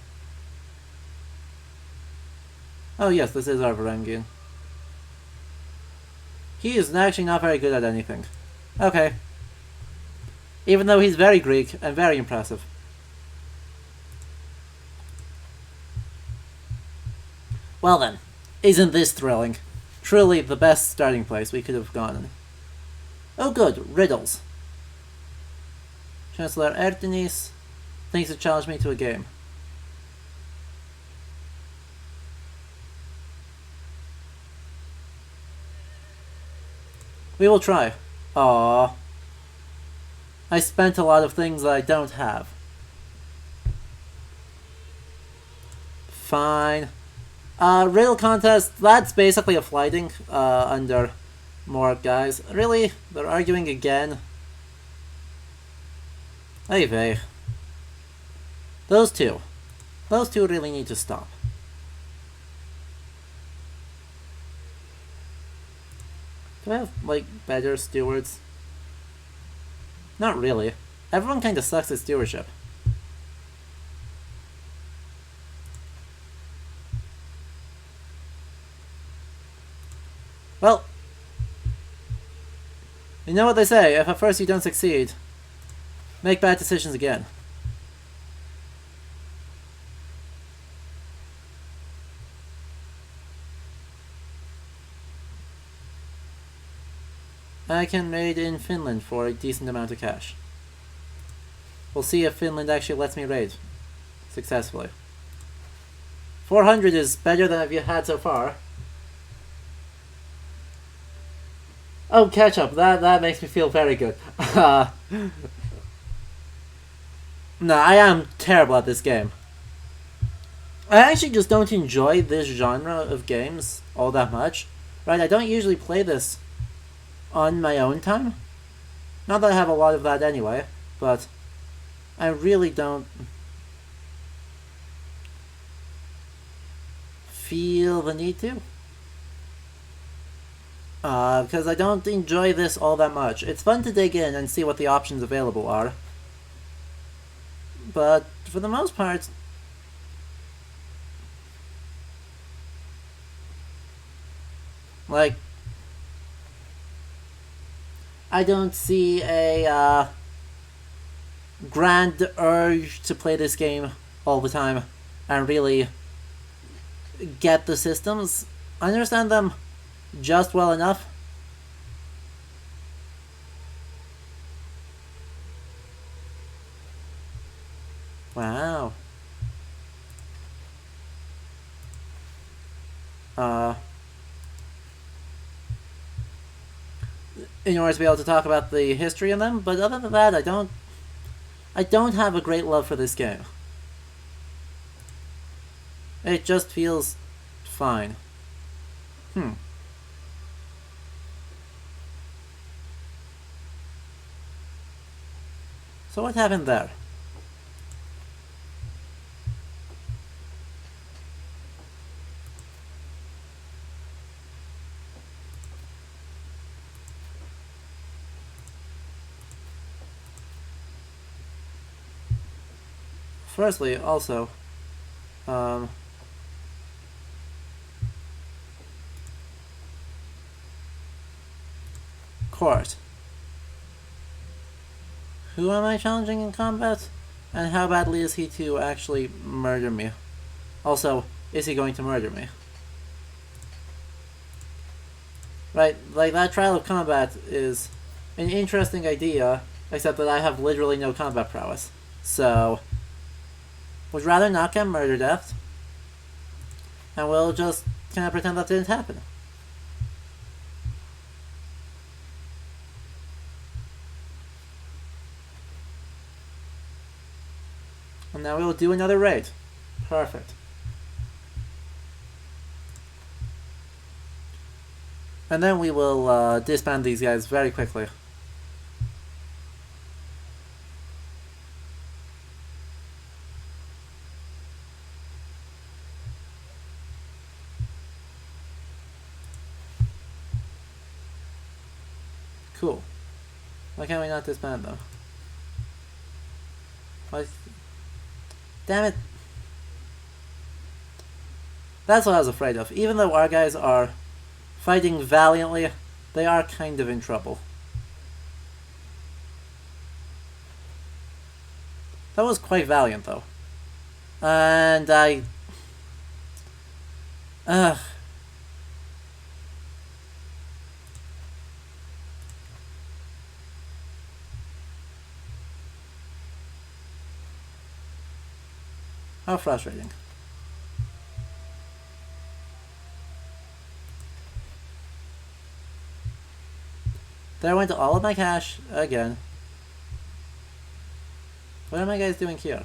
Oh yes, this is our Varangian. He is actually not very good at anything. Okay. Even though he's very Greek and very impressive. Well then, isn't this thrilling? Truly the best starting place we could have gone. Oh good, riddles. Chancellor Erdenis thinks to challenge me to a game. We will try. Aww. I spent a lot of things that I don't have. Fine. Riddle contest, that's basically a flighting under more guys. Really? They're arguing again? Hey vey. Those two really need to stop. Do I have, like, better stewards? Not really. Everyone kinda sucks at stewardship. Well, you know what they say, if at first you don't succeed, make bad decisions again. I can raid in Finland for a decent amount of cash. We'll see if Finland actually lets me raid successfully. 400 is better than I've had so far. Oh, ketchup, that makes me feel very good. No, I am terrible at this game. I actually just don't enjoy this genre of games all that much. Right, I don't usually play this on my own time. Not that I have a lot of that anyway, but I really don't feel the need to. Because I don't enjoy this all that much. It's fun to dig in and see what the options available are. But for the most part, like, I don't see a grand urge to play this game all the time and really get the systems. I understand them just well enough. Wow. In order to be able to talk about the history of them, but other than that, I don't have a great love for this game. It just feels fine. So what happened there? Firstly, also, Court. Who am I challenging in combat? And how badly is he to actually murder me? Also, is he going to murder me? Right, like that trial of combat is an interesting idea, except that I have literally no combat prowess. So, would rather not get murder death, and we'll just kind of pretend that didn't happen. And now we will do another raid. Perfect. And then we will disband these guys very quickly. Cool. Why can't we not disband them? Why? Damn it. That's what I was afraid of. Even though our guys are fighting valiantly, they are kind of in trouble. That was quite valiant, though. And Ugh. How frustrating. There went all of my cash again. What are my guys doing here?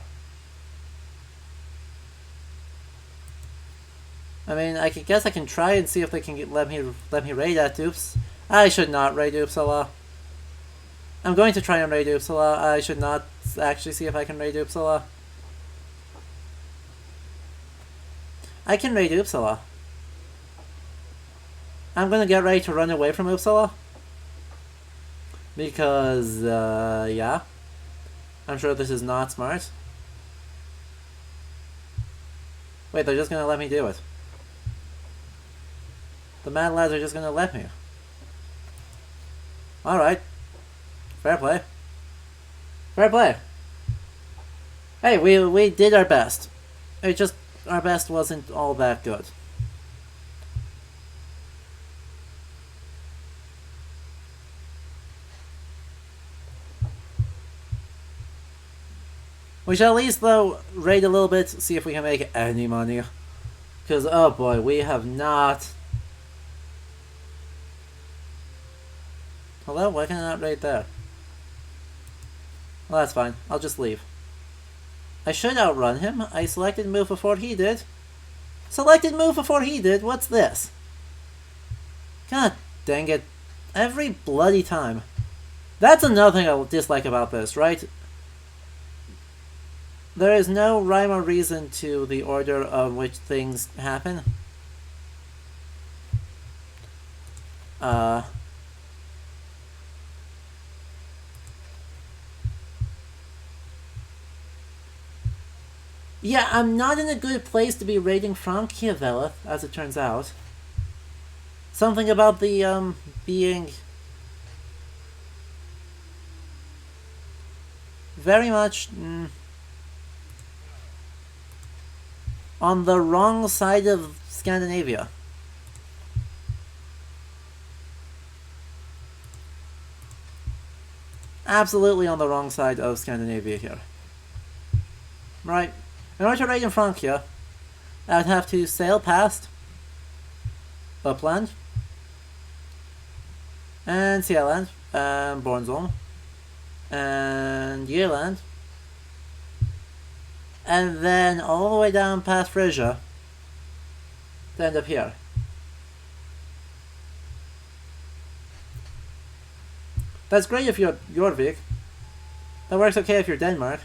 I mean, I guess I can try and see if they can let me raid that dupes. I should not raid Uppsala. I'm going to try and raid Uppsala. I should not actually see if I can raid Uppsala. I can raid Uppsala. I'm gonna get ready to run away from Uppsala. Because, yeah. I'm sure this is not smart. Wait, they're just gonna let me do it. The mad lads are just gonna let me. Alright. Fair play. Fair play. Hey, we did our best. It just, our best wasn't all that good. We shall at least, though, raid a little bit, see if we can make any money. Because, oh boy, we have not... Hello? Why can I not raid there? Well, that's fine. I'll just leave. I should outrun him. I selected move before he did. Selected move before he did? What's this? God dang it. Every bloody time. That's another thing I dislike about this, right? There is no rhyme or reason to the order of which things happen. Yeah, I'm not in a good place to be raiding Frankievelith, as it turns out. Something about the, being... very much... on the wrong side of Scandinavia. absolutely on the wrong side of Scandinavia here. Right. In order to raid in Francia, I would have to sail past Upland and Sealand and Bornholm and Yearland, and then all the way down past Frisia to end up here. That's great if you're Jorvik. That works okay if you're Denmark.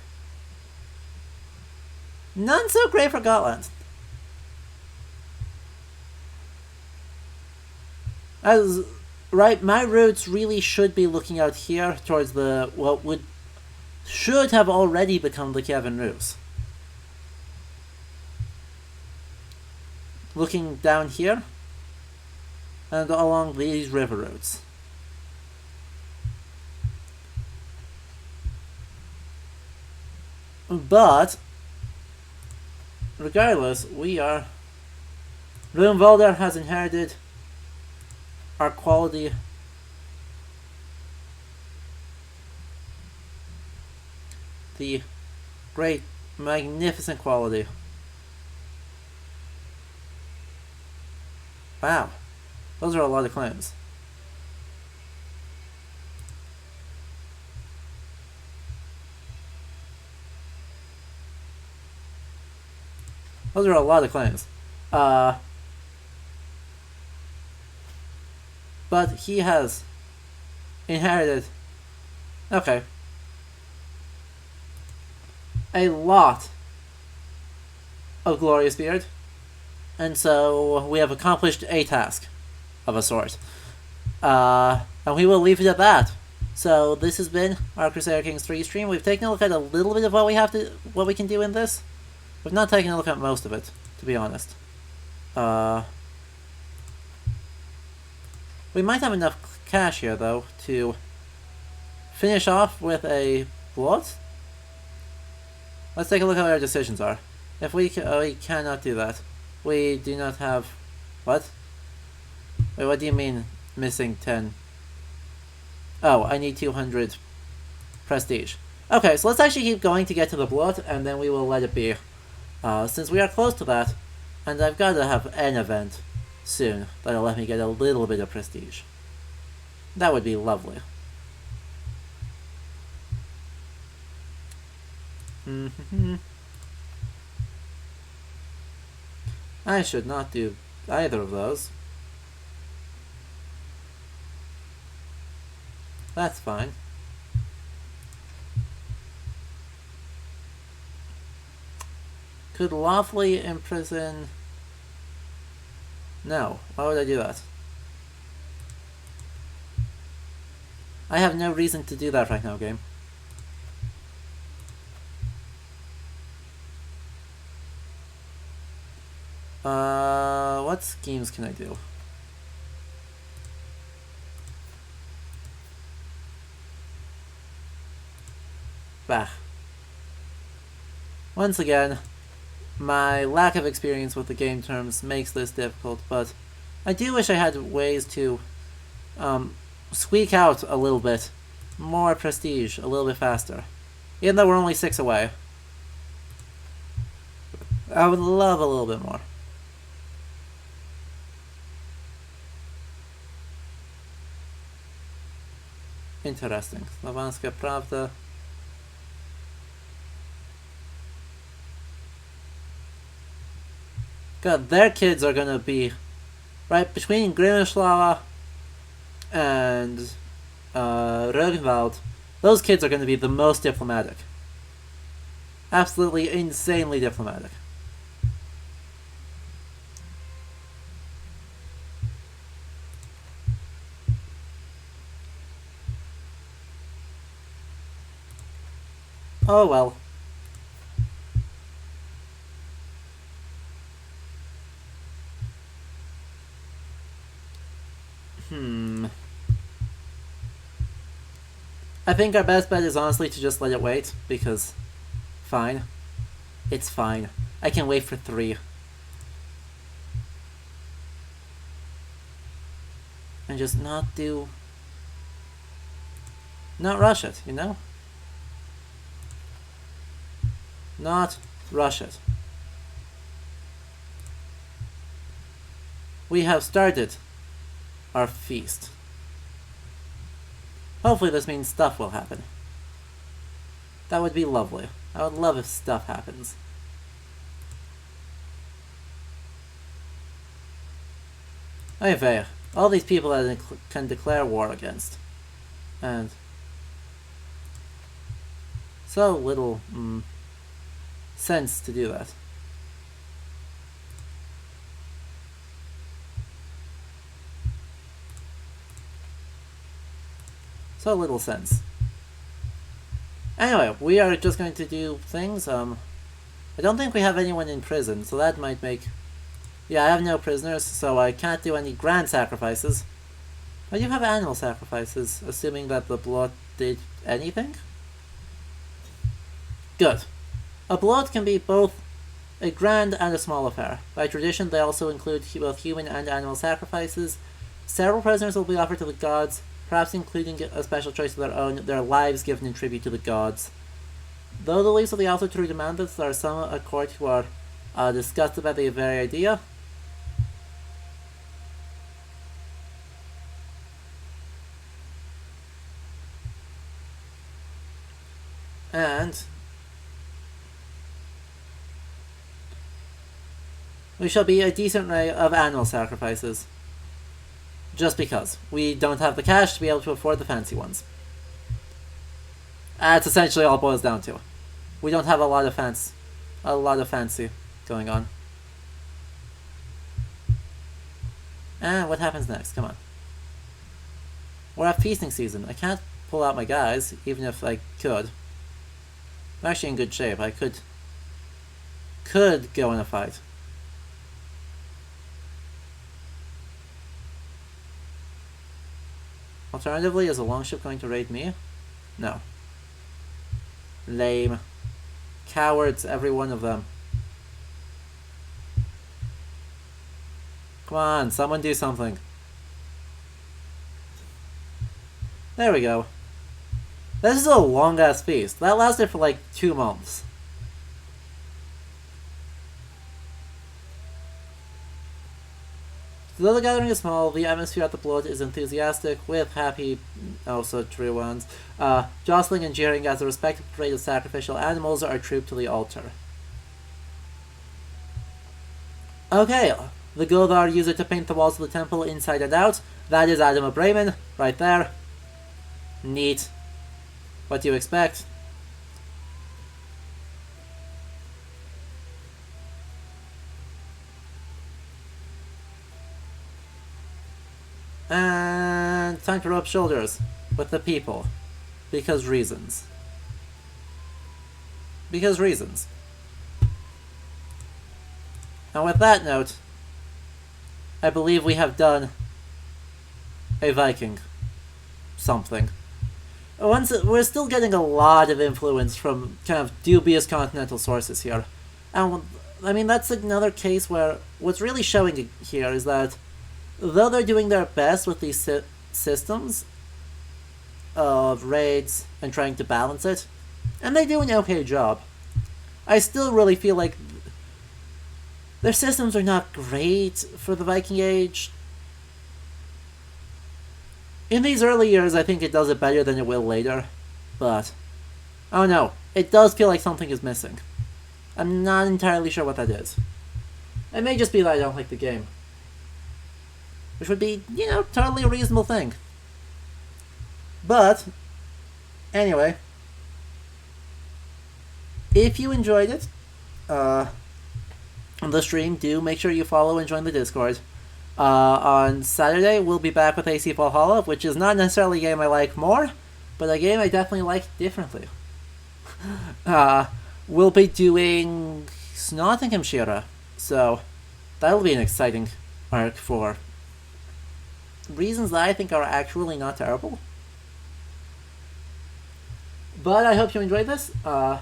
None so great for Gotland. Right, my routes really should be looking out here towards the what should have already become the Kievan Rus. Looking down here and along these river routes. But regardless, Runvaldr has inherited our quality. The great, magnificent quality. Wow, those are a lot of claims. Those are a lot of claims. But he has inherited, okay, a lot of Glorious Beard. And so we have accomplished a task of a sort. And we will leave it at that. So this has been our Crusader Kings 3 stream. We've taken a look at a little bit of what we can do in this. We've not taken a look at most of it, to be honest. We might have enough cash here, though, to finish off with a what? Let's take a look at what our decisions are. If we cannot do that. We do not have... What? Wait, what do you mean missing 10? Oh, I need 200 prestige. Okay, so let's actually keep going to get to the blood, and then we will let it be. Since we are close to that, and I've got to have an event soon that'll let me get a little bit of prestige. That would be lovely. I should not do either of those. That's fine. Could lawfully imprison... No. Why would I do that? I have no reason to do that right now, game. What schemes can I do? Bah. Once again, my lack of experience with the game terms makes this difficult, but I do wish I had ways to squeak out a little bit more prestige a little bit faster. Even though we're only 6 away. I would love a little bit more. Interesting. Slovanska Pravda. God, their kids are gonna be right between Grimmislava and Rögnvald. Those kids are gonna be the most diplomatic. Absolutely insanely diplomatic. Oh well. I think our best bet is honestly to just let it wait, because fine. It's fine. I can wait for 3. And just not do... Not rush it, you know? Not rush it. We have started our feast. Hopefully this means stuff will happen. That would be lovely. I would love if stuff happens. Anyway, all these people that I can declare war against. And so little sense to do that. So little sense. Anyway, we are just going to do things. I don't think we have anyone in prison, so that might make... Yeah, I have no prisoners, so I can't do any grand sacrifices. I do have animal sacrifices, assuming that the blood did anything? Good. A blood can be both a grand and a small affair. By tradition, they also include both human and animal sacrifices. Several prisoners will be offered to the gods, perhaps including a special choice of their own, their lives given in tribute to the gods. Though the leaves of the altar truly demand this, there are some at court who are disgusted by the very idea. And we shall be a decent array of animal sacrifices. Just because. We don't have the cash to be able to afford the fancy ones. That's essentially all it boils down to. We don't have a lot of fancy going on. And what happens next? Come on. We're at feasting season. I can't pull out my guys, even if I could. I'm actually in good shape. I could go in a fight. Alternatively, is a longship going to raid me? No. Lame. Cowards, every one of them. Come on, someone do something. There we go. This is a long-ass feast. That lasted for like 2 months. Though the gathering is small, the atmosphere at the blood is enthusiastic, with happy, also true ones, jostling and jeering as the respective parade of sacrificial animals are trooped to the altar. Okay, the Gothar use it to paint the walls of the temple inside and out. That is Adam of Bremen, right there. Neat. What do you expect? And time to rub shoulders with the people. Because reasons. Because reasons. And with that note, I believe we have done a Viking something. We're still getting a lot of influence from kind of dubious continental sources here. And I mean, that's another case where what's really showing here is that though they're doing their best with these systems of raids and trying to balance it, and they do an okay job, I still really feel like their systems are not great for the Viking Age. In these early years, I think it does it better than it will later, but I don't know. It does feel like something is missing. I'm not entirely sure what that is. It may just be that I don't like the game. Which would be, you know, totally a reasonable thing. But, anyway, if you enjoyed it, on the stream, do make sure you follow and join the Discord. On Saturday, we'll be back with AC Valhalla, which is not necessarily a game I like more, but a game I definitely like differently. We'll be doing Nottinghamshire, so that'll be an exciting arc for reasons that I think are actually not terrible. But I hope you enjoyed this. I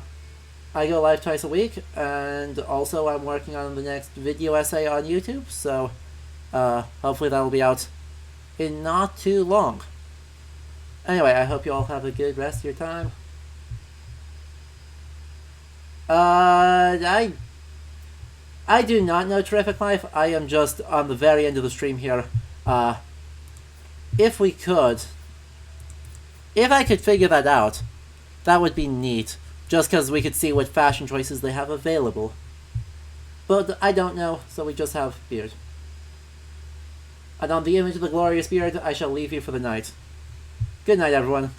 go live twice a week, and also I'm working on the next video essay on YouTube, so hopefully that will be out in not too long. Anyway, I hope you all have a good rest of your time. I do not know Terrific Life. I am just on the very end of the stream here. If we could, if I could figure that out, that would be neat. Just because we could see what fashion choices they have available. But I don't know, so we just have Beard. And on the image of the glorious Beard, I shall leave you for the night. Good night, everyone.